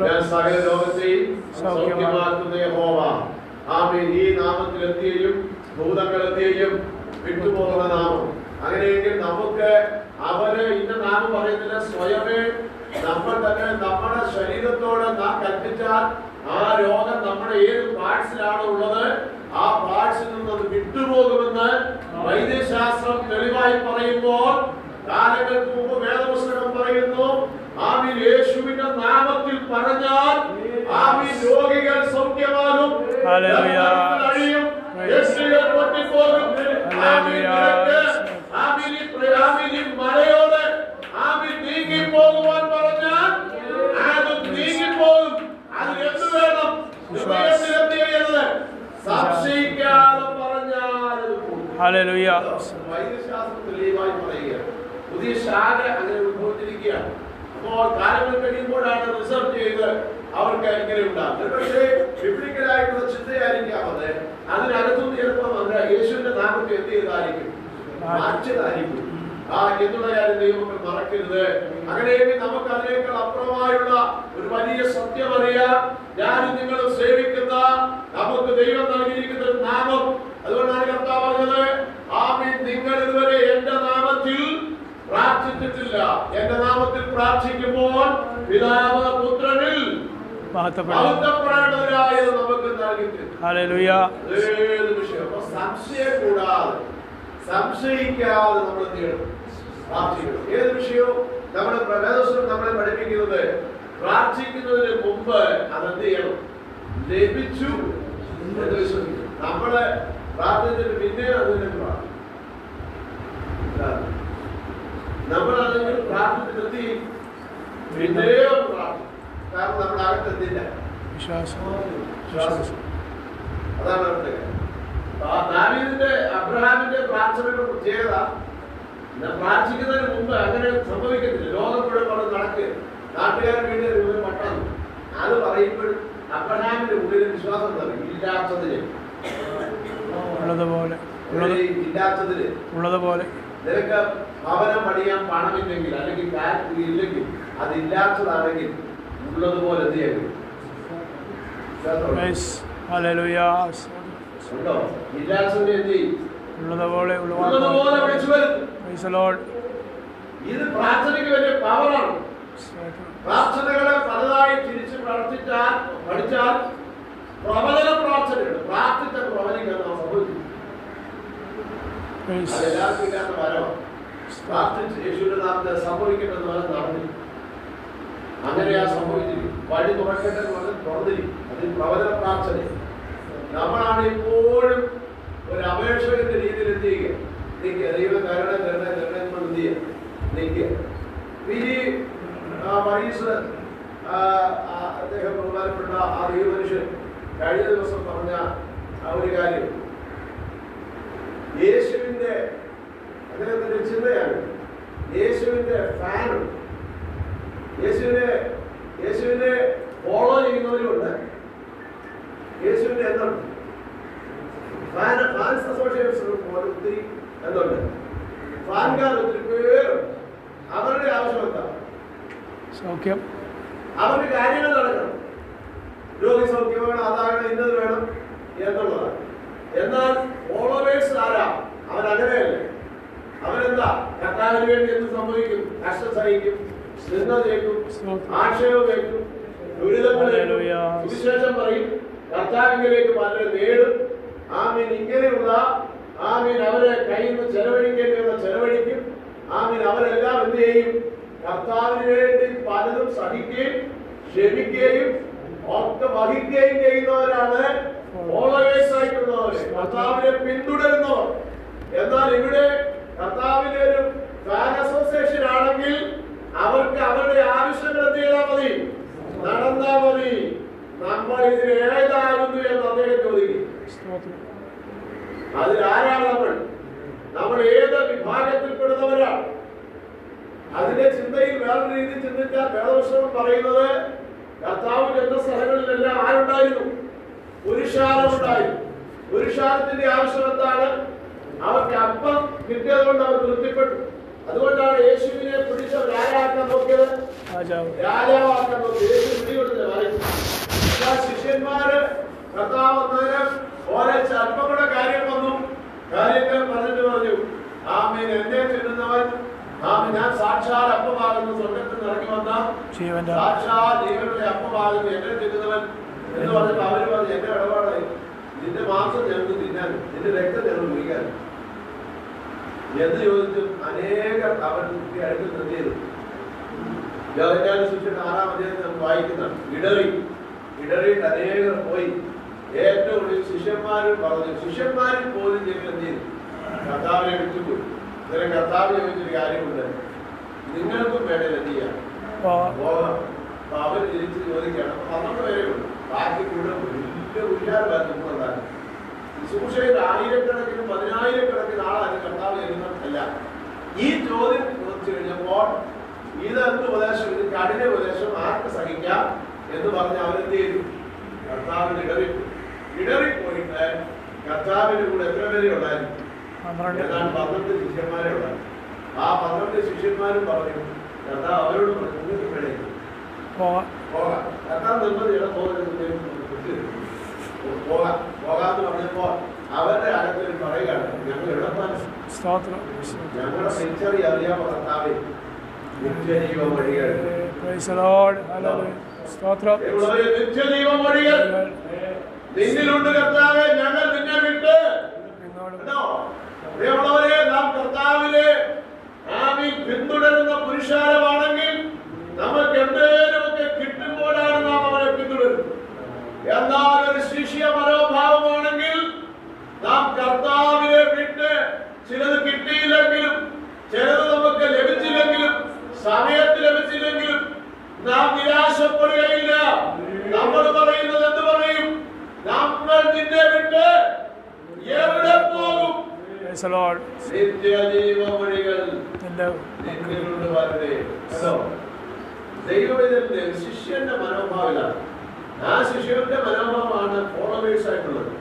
A: ഞാൻ സകല രോഗത്തെയും സൗഖ്യമാക്കുന്ന യഹോവ. ആമേൻ. ഈ നാമത്തിലെത്തിയും ഭൂതങ്ങളെത്തിയും വിട്ടുപോകുന്ന നാമം. അങ്ങനെയെങ്കിൽ നമുക്ക് അവര് ഇന്ന നാമം പറയുന്നില്ല, സ്വയമേ നമ്മൾ തന്നെ നമ്മുടെ ശരീരത്തോട് നാം കൽപ്പിച്ചാൽ ആ രോഗം നമ്മുടെ ഏത് പാർട്സിലാണ് ഉള്ളത് ആ പാർട്സിൽ നിന്ന് അത് വിട്ടുപോകുമെന്ന് വൈദ്യശാസ്ത്രം തെളിവായി പറയുമ്പോൾ കാലങ്ങൾക്ക് മുമ്പ് വേദപുസ്തകം പറയുന്നു, ആമീൻ, യേശുവിന്റെ നാമത്തിൽ പറഞ്ഞാൽ ആമീൻ രോഗികൾ സൗഖ്യമാകും, അഴിയും, യേശുവിൽ പൊട്ടിപ്പോകും. മലയോട് ആമീൻ നീങ്ങിപ്പോകുവാൻ പറഞ്ഞാൽ അത് നീങ്ങിപ്പോകും. അതിന് എന്ത് വേണം? സംശയിക്കാതെ പറഞ്ഞാൽ വൈദ്യശാസ്ത്രം തെളിവായി പറയുക. പുതിയ ശാഖ അങ്ങനെ ഉത്ഭവിച്ചിരിക്കുകയാണ്. അപ്പോൾ കാലങ്ങൾ കഴിയുമ്പോഴാണ് റിസർച്ച് ചെയ്ത് അവർക്ക് ഇങ്ങനെ ഉണ്ടാകുന്നത്. പക്ഷേ ബിബ്ലിക്കലായിട്ടുള്ള ചിന്തയായിരിക്കാം അത്. അതിനകത്തും ചിലപ്പം യേശുവിന്റെ നാമത്തെ എന്ത് ചെയ്തായിരിക്കും? മാറ്റിയതായിരിക്കും. എന്നുള്ള കാര്യം ദൈവങ്ങൾ മറക്കരുത്. അങ്ങനെയെങ്കിൽ നമുക്ക് അതിനേക്കാൾ അപ്പുറമായുള്ള ഒരു വലിയ സത്യം അറിയാം. ഞാനും നിങ്ങളും സേവിക്കുന്ന നമുക്ക് ദൈവം നൽകിയിരിക്കുന്ന ഒരു നാമം. അതുകൊണ്ടാണ് കർത്താവ് പറഞ്ഞത്, ആമീൻ, നിങ്ങൾ ഇതുവരെ എന്റെ നാമത്തിൽ പ്രാർത്ഥിച്ചിട്ടില്ല. എന്റെ നാമത്തിൽ പ്രാർത്ഥിക്കുമ്പോൾ പിതാവ് പുത്രനിൽ മഹത്വപ്പെടേണ്ടവരായത് നമുക്ക് നൽകിയിട്ടുണ്ട്. ഏത് വിഷയം സംശയം കൂടാതെ സംശയിക്കാതെ നമ്മൾ എന്ത് ചെയ്യണം? പ്രാർത്ഥിക്കണം. ഏത് വിഷയവും നമ്മുടെ വേദപുസ്തകം നമ്മളെ പഠിപ്പിക്കുന്നത് പ്രാർത്ഥിക്കുന്നതിന് മുമ്പ് അതെന്ത് ചെയ്യണം? ലഭിച്ചു എന്ന് വിശ്വസിക്കണം. നമ്മള് പ്രാർത്ഥിച്ചിട്ട് പിന്നെ അതിനെ പ്രാർത്ഥിക്കും. നമ്മളാണെങ്കിൽ പ്രാർത്ഥിച്ചിട്ട് എന്ത് ചെയ്യും? പിന്നെയോ പ്രാർത്ഥിക്കും. കാരണം നമ്മുടെ അകത്ത് എന്തില്ല? വിശ്വാസം. അതാണ് അവരുടെ കാര്യം. ദാവീദിന്റെ അബ്രഹാമിന്റെ പ്രാർത്ഥനയുടെ പ്രത്യേകത, പ്രാർത്ഥിക്കുന്നതിന് മുമ്പ് അങ്ങനെ സംഭവിക്കത്തില്ല. ലോകം മുഴുവൻ നടക്കുക, നാട്ടുകാർ വീണ്ടും പട്ടണം. അത് പറയുമ്പോൾ അബ്രഹാമിന്റെ ഉള്ളിൽ വിശ്വാസം ഇല്ലാത്തതിന് ഉള്ളതുപോലെ നിനക്ക് ഭവനം പണിയാൻ പണമില്ലെങ്കിൽ അല്ലെങ്കിൽ ഫാക്ടറി ഇല്ലെങ്കിൽ അതില്ലാത്തതാണെങ്കിൽ ഉള്ളതുപോലെ എന്ത് ചെയ്യാൻ ഉണ്ടോ? ഇല്ലാത്തതിനെ എന്ത് ചെയ്യും? ഉള്ളതുപോലെ വിളിച്ചു വരുത്തും. ഇത് പ്രാർത്ഥനയ്ക്ക് വലിയ പവറാണ്. പ്രാർത്ഥനകളെ പലതായി തിരിച്ച് പഠിച്ചാൽ പ്രവചന പ്രാർത്ഥനയുണ്ട്. പ്രാർത്ഥിച്ച പ്രവചിക്കാൻ നാം സംഭവിക്കും. അതെല്ലാവർക്കും ഇല്ലാത്ത വരവാണ്. പ്രാർത്ഥിച്ച് യേശുവിന്റെ നാമത്തിൽ സംഭവിക്കട്ടെന്ന് പറഞ്ഞ് നടന്നിരിക്കും. അങ്ങനെയാ സംഭവിച്ചിരിക്കും. വഴി തുറക്കട്ടെ എന്ന് പറഞ്ഞ് തുറന്നിരിക്കും. അതിൽ പ്രവചന പ്രാർത്ഥന. നമ്മളാണ് ഇപ്പോഴും ഒരു അപേക്ഷകന്റെ രീതിയിൽ എത്തിക്കുക. നിൽക്കുക, ദൈവം തരണേ തരണേ തരണേ എന്ന് എന്ത് ചെയ്യുക, നിൽക്കുക. മരീസ് അദ്ദേഹം ബഹുമാനപ്പെട്ട ആ ദൈവമനുഷ്യൻ കഴിഞ്ഞ ദിവസം പറഞ്ഞ ആ ഒരു കാര്യം, യേശുവിന്റെ അദ്ദേഹത്തിന്റെ ചിന്തയാണ് യേശുവിന്റെ ഫാനും യേശുവിനെ ഫോളോ ചെയ്യുന്നവരുമുണ്ട്. യേശുവിന്റെ എന്തുണ്ട് ഫാൻസ് അസോസിയേഷൻ ഒത്തിരി എന്തുണ്ട്, ഫാൻകാർ ഒത്തിരി പേരുണ്ട്. അവരുടെ ആവശ്യം എന്താ? സൗഖ്യം. അവരുടെ കാര്യങ്ങൾ നടക്കണം. രോഗി സൗഖ്യം വേണം, അതാകണം, ഇന്നത് വേണം എന്നുള്ളതാണ്. എന്നാൽ ഫോളോവേഴ്സ് ആരാ? അവരങ്ങനെയല്ലേ. അവരെന്താ? കർത്താവിന് വേണ്ടി എന്ത് സംഭവിക്കും? കഷ്ടം സഹിക്കും, നിന്ന കേൾക്കും, ആക്ഷേപം കേൾക്കും, ദുരിതങ്ങൾ സുവിശേഷം പറയും, കർത്താവിലേക്ക് പലരെ നേടും. ആമീൻ. ഇങ്ങനെയുള്ള ആമീൻ അവരെ കയ്യിൽ നിന്ന് ചെലവഴിക്കേണ്ടിയുള്ള ചെലവഴിക്കും. ആമീൻ. അവരെല്ലാം എന്ത് ചെയ്യും? കർത്താവിന് വേണ്ടി പലതും സഹിക്കുകയും ക്ഷമിക്കുകയും ഒക്കെ വഹിക്കുകയും ചെയ്യുന്നവരാണ് ഫോളോവേഴ്സ് ആയിട്ടുള്ളവര്, കർത്താവിനെ പിന്തുടരുന്നവർ. എന്നാൽ ഇവിടെ കർത്താവിന്റെ ഒരു ഫാൻ അസോസിയേഷൻ ആണെങ്കിൽ അവർക്ക് അവരുടെ ആവശ്യങ്ങൾ എന്ത് ചെയ്താൽ മതി? നടന്നാ മതി. നമ്മൾ ഇതിൽ ഏതായിരുന്നു എന്ന് അദ്ദേഹം ചോദിക്കും. അതിലാരാണ് നമ്മൾ ഏത് വിഭാഗത്തിൽപ്പെടുന്നവരാണ്? അതിന്റെ ചിന്തയിൽ വേറൊരു രീതി ചിന്തിച്ചാൽ വേദപുസ്തകം പറയുന്നത് കർത്താവ് ചെന്ന സ്ഥലങ്ങളിലെല്ലാം ആരുണ്ടായിരുന്നു? പുരുഷാരമുണ്ടായിരുന്നു. പുരുഷാരത്തിന്റെ ആവശ്യം എന്താണ്? അവർക്ക് അപ്പം കിട്ടിയത് കൊണ്ട് അവർ തൃപ്തിപ്പെട്ടു. അതുകൊണ്ടാണ് യേശുവിനെ പിടിച്ച രാജാക്കാൻ നോക്കിയത്, രാജാവാക്കാൻ നോക്കിയത്. യേശു പിടികൊടുത്തില്ല പറയും. ശിഷ്യന്മാര് കർത്താവ് വന്നതിന് ഓരോ അല്പങ്ങളുടെ കാര്യങ്ങൾ പറഞ്ഞിട്ട് പറഞ്ഞു, ആമീൻ, എന്നെ തിന്നുന്നവൻ ആമീൻ ഞാൻ സാക്ഷാൽ അപ്പമാകുന്നു, സ്വർഗത്തിൽ ഇറങ്ങി വന്ന സാക്ഷാൽ ജീവനുള്ള അപ്പമാകുന്നു, എന്നെ തിന്നുന്നവൻ എന്ന് പറഞ്ഞിട്ട് അവര് പറഞ്ഞു, എന്റെ ഇടപാടായി നിന്റെ മാംസം ഞങ്ങൾക്ക് തിന്നാനും നിന്റെ രക്തം ഞങ്ങൾ കുടിക്കാനും എന്ന് ചോദിച്ചു. അനേകം അവർ അടുത്ത് നിർത്തിയത് യോഹന്നാന്റെ സുവിശേഷം 6-ാം അധ്യായത്തിൽ നമുക്ക് വായിക്കുന്നതാണ്. ഇടറിയിട്ട് അനേകർ പോയി. ഏറ്റവും കൂടുതൽ ശിഷ്യന്മാരും പറഞ്ഞു. ശിഷ്യന്മാരിൽ പോലും ഞങ്ങൾ എന്ത് ചെയ്തു? കർത്താവിനെ വിട്ടുപോയി. ഇന്നലെ കർത്താവ് ചോദിച്ചൊരു കാര്യമുണ്ട്, നിങ്ങൾക്കും വേണേൽ എന്ത് ചെയ്യാം? പോകാം. അപ്പൊ അവർ തിരിച്ച് ചോദിക്കുകയാണ്. 12 പേരേ ഉള്ളൂ. ബാക്കി കൂടെ വലിയ ഉയർന്നുണ്ടാകും. ശുശ്രൂഷയിൽ ആയിരക്കണക്കിനും 10,000-കണക്കിന് ആളാണ് കർത്താവ് ചെയ്യുന്നതല്ല. ഈ ചോദ്യം ചോദിച്ചു കഴിഞ്ഞപ്പോൾ ഇതെന്ത് ഉപദേശം, ഇത് കഠിന ഉപദേശം ആർക്ക് സഹിക്കാം എന്ന് പറഞ്ഞ് അവരെന്ത് ചെയ്തു? കർത്താവിന് ഇടറിപ്പോയിട്ട് കർത്താവിന്റെ കൂടെ എത്ര പേരെ ഉണ്ടായിരുന്നു? ഏതാണ്ട് 12 ശിഷ്യന്മാരെ ഉണ്ടായിരുന്നു. ആ 12 ശിഷ്യന്മാരും പറഞ്ഞു, കർത്താവ് അവരോട് പറഞ്ഞു, നിങ്ങൾക്ക് വേണേ പോകാം. കർത്താവ് നിർബന്ധിയുടെ പോകാന്ന് പറഞ്ഞപ്പോ അവരുടെ അകത്തിൽ പറയുകയാണ്, ഞങ്ങൾ ഇടപ്പാൻ ഞങ്ങളുടെ സെഞ്ചറി അറിയാമോ കർത്താവേ, നിത്യജീവ വഴികൾ, നിത്യജീവ വഴികൾ നിന്നിലുണ്ട് കർത്താവേ, ഞങ്ങൾ നിന്നെ വിട്ട് പ്രിയമുള്ളവരെ, നാം കർത്താവിനെ ആമീൻ പിന്തുടരുന്ന പുരുഷാരമാണെങ്കിൽ നമുക്ക് എന്തെങ്കിലുമൊക്കെ കിട്ടുമ്പോഴാണ് നാം അവരെ പിന്തുടരുന്നത്. എന്നാൽ ഒരു ശിഷ്യ മനോഭാവമാണെങ്കിൽ നാം കർത്താവിനെ വിട്ട് ചിലത് കിട്ടിയില്ലെങ്കിലും ചിലത് നമുക്ക് ലഭിച്ചില്ലെങ്കിലും സമയത്ത് ലഭിച്ചില്ലെങ്കിലും നാം നിരാശപ്പെടുകയില്ല. നമ്മൾ പറയുന്നത് എന്ത് പറയും? നമ്മൾ നിന്നെ വിട്ട് എവിടെ പോകും? നിത്യജീവ വഴികൾ നിന്നിലുണ്ട് വരട്ടെ. ദൈവത്തിന്റെ ശിഷ്യന്റെ മനോഭാവമാണ്. ആ ശിഷ്യന്റെ മനോഭാവമാണ് ഫോളോവേഴ്സ് ആയിട്ടുള്ളത്.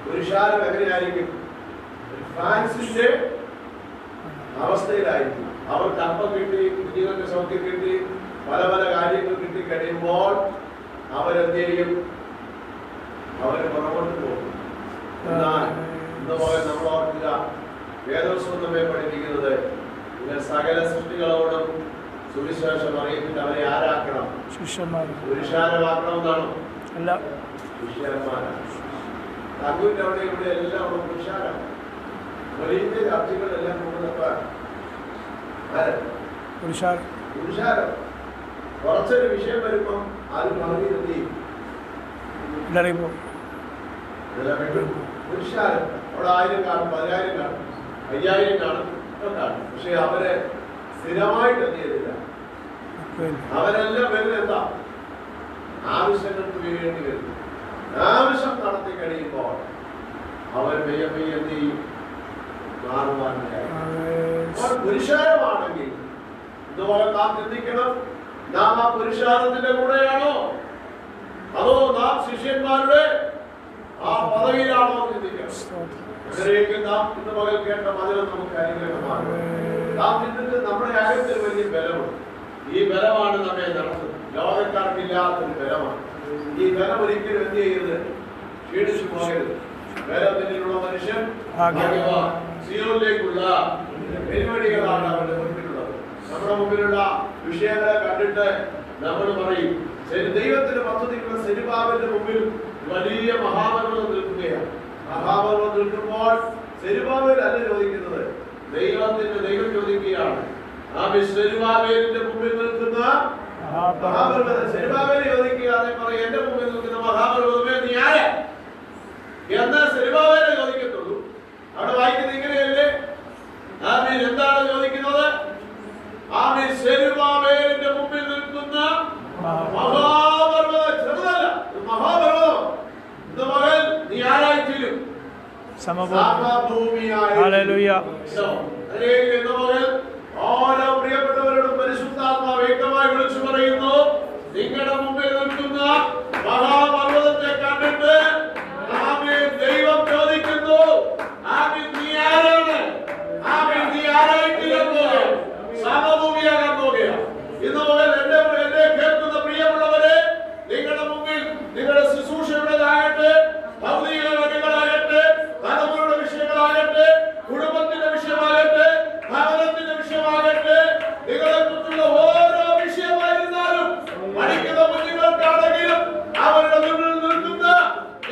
A: പുരുഷാരം എങ്ങനെയായിരിക്കും? ഫ്രാൻസിന്റെ അവസ്ഥയിലായിരിക്കും. അവർക്ക് അപ്പം കിട്ടി, കുഞ്ഞുങ്ങൾക്ക് സൗഖ്യം കിട്ടി, പല പല കാര്യങ്ങൾ കിട്ടി കഴിയുമ്പോൾ അവരെന്ത് ചെയ്യും? അവരെ പുറകോട്ട് പോകും. എന്നാൽ ഇന്ന് പോലെ നമ്മൾ ഓർക്കുക, വേദപുസ്തകം നമ്മെ പഠിപ്പിക്കുന്നത് സകല സൃഷ്ടികളോടും സുവിശേഷം അറിയിച്ചിട്ട് അവരെ ആരാക്കണം?
B: ശിഷ്യന്മാർ.
A: പുരുഷാരമാക്കണം എന്നാണോ?
B: അല്ല,
A: ശിഷ്യന്മാരാണ്. തകുവിന്റെ അവിടെ ഇവിടെ എല്ലാം പുരുഷാരാണ്. വലിയ ചർച്ചകളെല്ലാം കൊണ്ടുവന്നപ്പാണ് പുരുഷാരം. കുറച്ചൊരു വിഷയം വരുമ്പം അത് പറഞ്ഞിരുത്തി പുരുഷാരം. അവിടെ 1000 കാണും, 10000 കാണും, 5000 കാണും, കാണും. പക്ഷെ അവരെ സ്ഥിരമായിട്ട് എന്ത് ചെയ്തില്ല. അവരെല്ലാം വരുന്നത് എന്താ? ആവശ്യങ്ങൾക്ക് വേണ്ടി വരുന്നു. ആവശ്യം നടത്തി കഴിയുമ്പോൾ അവർ മെയ്യ എന്ത് ചെയ്യും? മാറുവാനായി. പുരുഷാരമാണെങ്കിൽ ഇതുപോലെ നാം ചിന്തിക്കണം, നാം ആ പുരുഷാരത്തിന്റെ കൂടെയാണോ അതോ നാം ശിഷ്യന്മാരുടെ ആ പദവിയിലാണോ ചിന്തിക്കണം. അങ്ങനെയെങ്കിൽ നാം ഇന്ന് പകൽ കേട്ട വചനം നമുക്ക് അനുഗ്രഹമാണ്. നാം ചിന്തിച്ച് നമ്മുടെ അകത്തിൽ വലിയ ബലമുണ്ട്. ഈ ബലമാണ് നമ്മെ നടത്തുന്നത്. ലോകക്കാർക്കില്ലാത്തൊരു ബലമാണ്. ഈ ബലം ഒരിക്കലും എന്ത് ചെയ്യരുത്? ക്ഷീണിച്ചു പോകരുത്. ബലത്തിലുള്ള മനുഷ്യൻ സിയോനിലേക്കുള്ള പരിപാടികളാണ് അവരുടെ മുൻപിലുള്ളത്. നമ്മുടെ മുമ്പിലുള്ള വിഷയങ്ങളെ കണ്ടിട്ട് നമ്മൾ പറയും ദൈവത്തിന്റെ പദ്ധതിക്കുള്ള സെരുബാബേലിന്റെ മുമ്പിൽ വലിയ മഹാപർവ്വതം നിൽക്കുകയാണ്. മഹാപർവ്വതം നിൽക്കുമ്പോൾ സെരുബാബേൽ അല്ല ചോദിക്കുന്നത്, ദൈവം ചോദിക്കുകയാണ്. ആ സെരുബാബേലിന്റെ മുമ്പിൽ നിൽക്കുന്ന മഹാപർവ്വതം സെരുബാബേൽ ചോദിക്കുകയാണ്, പറയും എന്റെ മുമ്പിൽ നിൽക്കുന്ന മഹാപർവ്വതമേ നീ ആരാ എന്ന് സെരുബാബേലെ ചോദിക്കത്തുള്ളൂ. അവിടെ വായിക്കുന്നത് ഇങ്ങനെയല്ലേ? ആമീൻ. എന്താണ് ചോദിക്കുന്നത്? ആമീൻ. സെരുബാബേലിന്റെ മുമ്പിൽ നിൽക്കുന്ന മഹാപർവ്വതം. ചെറുതല്ല, മഹാപർവ്വതം. ഇന്ന് മകൻ നീ ആരായിത്തീരും? സമഭൂമിയായി. ഓരോ പ്രിയപ്പെട്ടവരോടും പരിശുദ്ധാത്മാവ് വ്യക്തമായി വിളിച്ചു പറയുന്നു, നിങ്ങളുടെ മുമ്പിൽ നിൽക്കുന്ന മഹാപർവ്വതത്തെ കണ്ടിട്ട് ആമീൻ ദൈവം ചോദിക്കുന്നു, ആമീൻ നീ ആരാണ്? ആമീൻ നീ ആരായിത്തീരാൻ പോകുക? സമഭൂമിയാകാൻ പോകുക. ഇന്ന് മുതൽ എന്നെ കേൾക്കുന്ന പ്രിയമുള്ളവരെ, നിങ്ങളുടെ മുമ്പിൽ നിങ്ങളുടെ ശുശ്രൂഷയുടേതാകട്ടെ, ഭൗതിക കാര്യങ്ങളാകട്ടെ, തലമുറയുടെ വിഷയങ്ങളാകട്ടെ, കുടുംബത്തിന്റെ വിഷയമാകട്ടെ, ഭവനത്തിന്റെ വിഷയമാകട്ടെ, നിങ്ങളെ കുറിച്ചുള്ള ഓരോ വിഷയമായിരുന്നാലും പഠിക്കുന്ന കുഞ്ഞുങ്ങൾക്കാണെങ്കിലും അവരുടെ മുന്നിൽ നിൽക്കുന്ന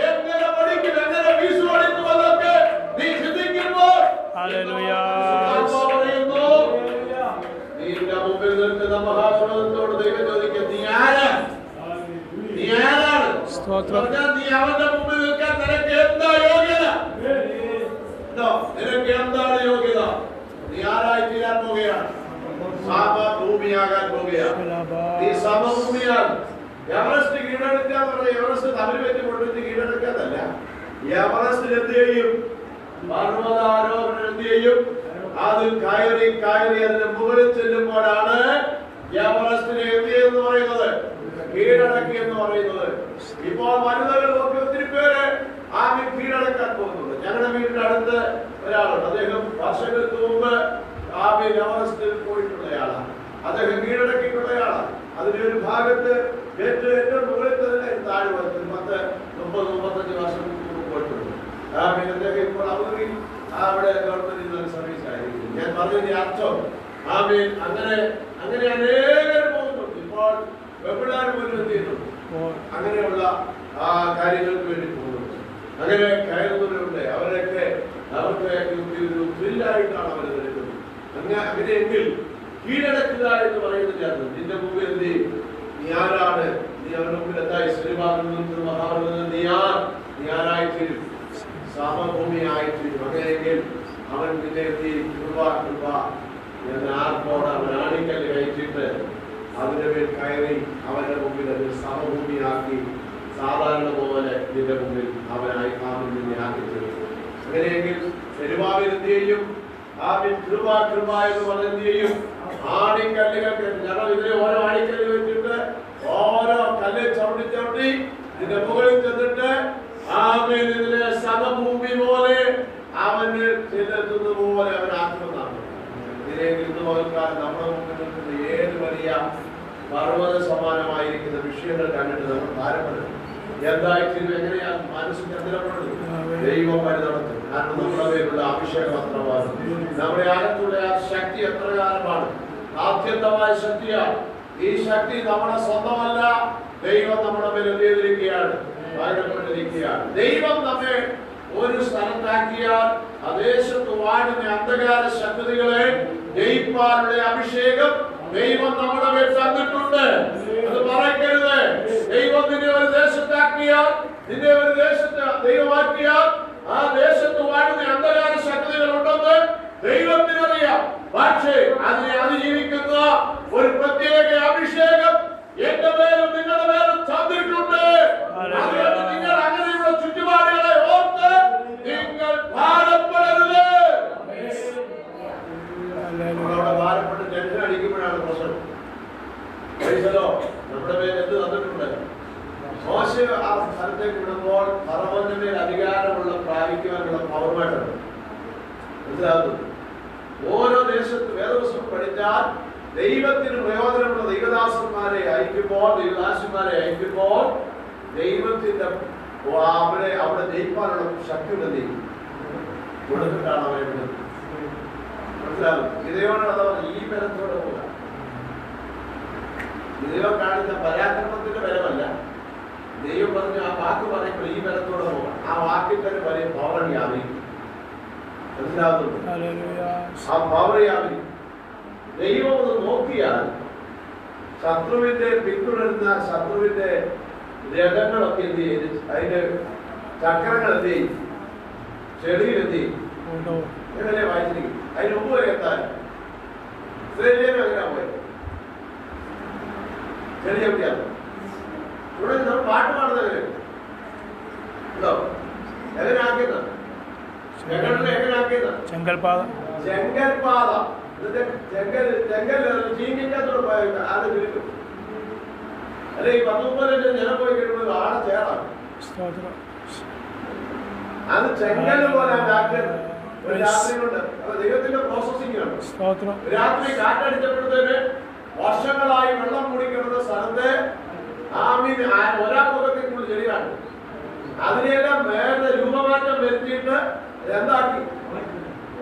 A: എങ്ങനെ പഠിക്കും, എങ്ങനെ വീസു പഠിക്കുമെന്നൊക്കെ നീ ചിന്തിക്കുമ്പോൾ പറയുന്നു, നിന്റെ മുമ്പിൽ നിൽക്കുന്ന മഹാപർവ്വതത്തോട് ദൈവം ചോദിക്കും, നീ ആരാ? നീ ആരാണ്? നീ അവന്റെ മുമ്പിൽ നിൽക്കാൻ നിനക്ക് എന്താ യോഗ്യത? നിനക്ക് എന്താണ് യോഗ്യത? നീ ആരായി തീരാൻ പോകുകയാണ്? സമഭൂമിയാകാൻ പോകുകയാണ്. നീ സമഭൂമിയാണ്. എവറസ്റ്റ് കീഴടക്കുക എന്ന് പറഞ്ഞാൽ എവറസ്റ്റ് തമിഴ് വെച്ച് കൊണ്ടിട്ട് കീഴടക്കാതല്ല. എവറസ്റ്റിൽ എന്ത് ചെയ്യും? പർവ്വതാരോഹണം എന്ത് ചെയ്യും? അതിൽ കയറി അതിന്റെ മുകളിൽ ചെല്ലുമ്പോഴാണ് എവറസ്റ്റിനെ എന്ത് ചെയ്യുമെന്ന് പറയുന്നത്? കീഴടക്കി എന്ന് പറയുന്നത്. ഇപ്പോൾ വനിതകൾ ഒക്കെ ഒത്തിരി പേര് ആമീൻ കീഴടക്കാൻ പോകുന്നുണ്ട്. ഞങ്ങളുടെ വീടിന്റെ അടുത്ത് ഒരാളുണ്ട്. അദ്ദേഹം വർഷങ്ങൾക്ക് മുമ്പ് ആമീൻ എവറസ്റ്റിൽ പോയിട്ടുള്ളയാളാണ്. അദ്ദേഹം കീഴടക്കിയിട്ടുള്ളയാളാണ്. അതിന്റെ ഒരു ഭാഗത്ത് ഏറ്റവും മുകളിൽ തന്നെ താഴ്വരത്തിൽ 30-35 വർഷം മുമ്പ് പോയിട്ടുണ്ട്. ആമീൻ അദ്ദേഹം ഇപ്പോൾ അവിടെ ഗവൺമെന്റ് സർവീസ് ആയിരിക്കും. ഞാൻ പറഞ്ഞതിന്റെ അർത്ഥം ആമീൻ അങ്ങനെ അനേകം പോകുന്നുണ്ട്. ഇപ്പോൾ വെബിനാർ പോലും എന്ത് ചെയ്യുന്നുണ്ട്? അങ്ങനെയുള്ള ആ കാര്യങ്ങൾക്ക് വേണ്ടി പോകുന്നുണ്ട്. അങ്ങനെ കയറുന്നവരുണ്ട്. അവർക്ക് ഒരു ത്രില്ലായിട്ടാണ് അവർ എടുക്കുന്നത്. അങ്ങനെയെങ്കിൽ കീഴടക്കുക എന്ന് പറയുന്നത് നിന്റെ മുമ്പിൽ എന്ത് ചെയ്യും? നീ ആരാണ്? നീ അവരുടെ മുമ്പിൽ എന്തായി? സെരുബാബേൽ മഹാപർവ്വതം നീ ആരായിത്തീരും? സമഭൂമിയായിത്തീരും. അങ്ങനെയെങ്കിൽ അവൻ നിന്നെ കൃപ എന്ന ആർപ്പോടെ അവൻ ആണിക്കല്ല് കഴിച്ചിട്ട് അതിന്റെ മേൽ കയറി അവന്റെ മുമ്പിൽ അത് സമഭൂമിയാക്കി സാധാരണ പോലെ നിന്റെ മുമ്പിൽ അവനായി നിന്നെ ആക്കി തീർക്കും. അങ്ങനെയെങ്കിൽ സെരുബാബേൽ എന്ത് ചെയ്യും? ആമീൻ കൃപ എന്ന് പറഞ്ഞ് എന്ത് ചെയ്യും? ആണിക്കല്ലുകൾക്ക് ഞങ്ങൾ ഇതിലെ ഓരോ ആണിക്കല്ല് വെച്ചിട്ട് ഓരോ കല്ല് ചവിട്ടി ഇതിന്റെ മുകളിൽ ചെന്നിട്ട് ആമീൻ ഇതിലെ സമഭൂമി പോലെ അവന് ചെലുത്തുന്ന പോലെ അവൻ ആത്മനാണ്. ഇതിലേക്ക് ഇന്ന് നോക്കാൻ നമ്മുടെ മുമ്പിൽ നിൽക്കുന്ന ഏത് വലിയ പർവ്വത സമാനമായിരിക്കുന്ന വിഷയങ്ങൾ കണ്ടിട്ട് നമ്മൾ ഭാരപ്പെടും. എന്തായിട്ടും എങ്ങനെയാ മനസ്സ് ചന്ദ്രപ്പെടുന്നത്? ദൈവം വഴി നടത്തും. കാരണം നമ്മുടെ പേരുള്ള അഭിഷേകം അത്രമാണ്. നമ്മുടെ അകത്തുള്ള ആ ശക്തി എത്ര കാലമാണ്. ആദ്യന്തമായ ശക്തിയാണ്. ഈ ശക്തി നമ്മുടെ സ്വന്തമല്ല. ദൈവം നമ്മുടെ മേൽ എന്ത് ചെയ്തിരിക്കുകയാണ്? വാഴപ്പെട്ടിരിക്കുകയാണ്. ദൈവം നമ്മെ ഒരു സ്ഥലത്താക്കിയാൽ ആ ദേശത്ത് വാഴുന്ന അന്ധകാര ശക്തികളെ ജയിപ്പാനുള്ള അഭിഷേകം ദൈവം നമ്മുടെ മേൽ തന്നിട്ടുണ്ട്. അത് മറക്കരുത്. ദൈവം നിന്നെ ഒരു ദേശത്താക്കിയാൽ, നിന്നെ ഒരു ദേശത്ത് ദൈവമാക്കിയാൽ ആ ദേശത്ത് വാഴുന്ന അന്ധകാര ശക്തികൾ ഉണ്ടെന്ന് ദൈവത്തിനറിയാം. പക്ഷേ അതിനെ അതിജീവിക്കുന്ന ഒരു പ്രത്യേക അഭിഷേകം എന്റെ മേലും നിങ്ങളുടെ മേലും തന്നിട്ടുണ്ട്. അതുകൊണ്ട് നിങ്ങൾ അങ്ങനെയുള്ള ചുറ്റുപാടുകളെ ഓർത്ത് നിങ്ങൾ ഭാരപ്പെടരുത്. നമ്മളവിടെ ഭാരപ്പെട്ട് ടെൻഷൻ അടിക്കുമ്പോഴാണ് പ്രശ്നം. നമ്മുടെ മേൽ എന്ത് തന്നിട്ടുണ്ട്? മോശെ ആ സ്ഥലത്തേക്ക് വിടുമ്പോൾ ഫറവോന്റെ മേൽ അധികാരമുള്ള പ്രാപിക്കുവാനുള്ള പവർമായിട്ടുണ്ട്. മനസ്സിലാകുന്നു? ഓരോ ദേശത്ത് വേദപുസ്തകം പഠിച്ചാൽ ദൈവത്തിന് പ്രയോജനമുള്ള ദൈവദാസന്മാരെ അയക്കുമ്പോൾ, ദൈവദാസന്മാരെ അയക്കുമ്പോൾ ദൈവത്തിന്റെ അവിടെ ജയിക്കാനുള്ള ശക്തി കൊടുത്തിട്ടാണ് അവരെ വിടുന്നത്. മനസ്സിലാകും? ഇതയോടാണ് ഈ ബലത്തോടെ പോകാം. ദൈവം കാണിച്ച പരാക്രമത്തിന്റെ ബലമല്ല. ദൈവം പറഞ്ഞു ആ വാക്ക് പറയുമ്പോൾ ഈ ബലത്തോടെ പോകാം. ആ വാക്കിന്റെ വലിയ പവർ വ്യാപിക്കും. മനസ്സിലാകുന്നു? ആ പവർ വ്യാപിക്കും. ദൈവം ഒന്ന് നോക്കിയാൽ ശത്രുവിന്റെ പിന്തുടരുന്ന ശത്രുവിന്റെ രഥങ്ങളൊക്കെ എന്ത് ചെയ്ത്, അതിന്റെ ചക്രങ്ങൾ എന്ത് ചെയ്യും, ചെടിയിൽ എന്ത് ചെയ്യും, എങ്ങനെ വായിച്ചിരിക്കും. അതിന് മുമ്പ് വരെ എത്താൻ ഇസ്രായേലിലും എങ്ങനെയാ പോയത്? ചെടി എവിടെയാണ്? ഇവിടെ നമ്മൾ പാട്ട് പാടുന്നവര് ഉണ്ടോ? എങ്ങനെയാക്കിയത്? എങ്ങനെയാക്കിയത്? ചെങ്കൽപാത. ആരെ ചുരുക്കും? അല്ലെ ഈ 10-30 ജനം പോയി കഴിയുമ്പോൾ ആടെ ചേരാണ്. അത് ചെങ്കല് പോലെ ഒരു രാത്രി കൊണ്ട് ദൈവത്തിന്റെ പ്രോസസിംഗ് ആണ്. രാത്രി കാറ്റടിച്ചപ്പോഴത്തേന് വർഷങ്ങളായി വെള്ളം കുടിക്കുന്ന സ്ഥലത്ത് ഒരാൾക്കൊക്കെ ചെടിയാണ്. അതിനെല്ലാം വേറെ രൂപമാറ്റം വരുത്തിയിട്ട് എന്താക്കി,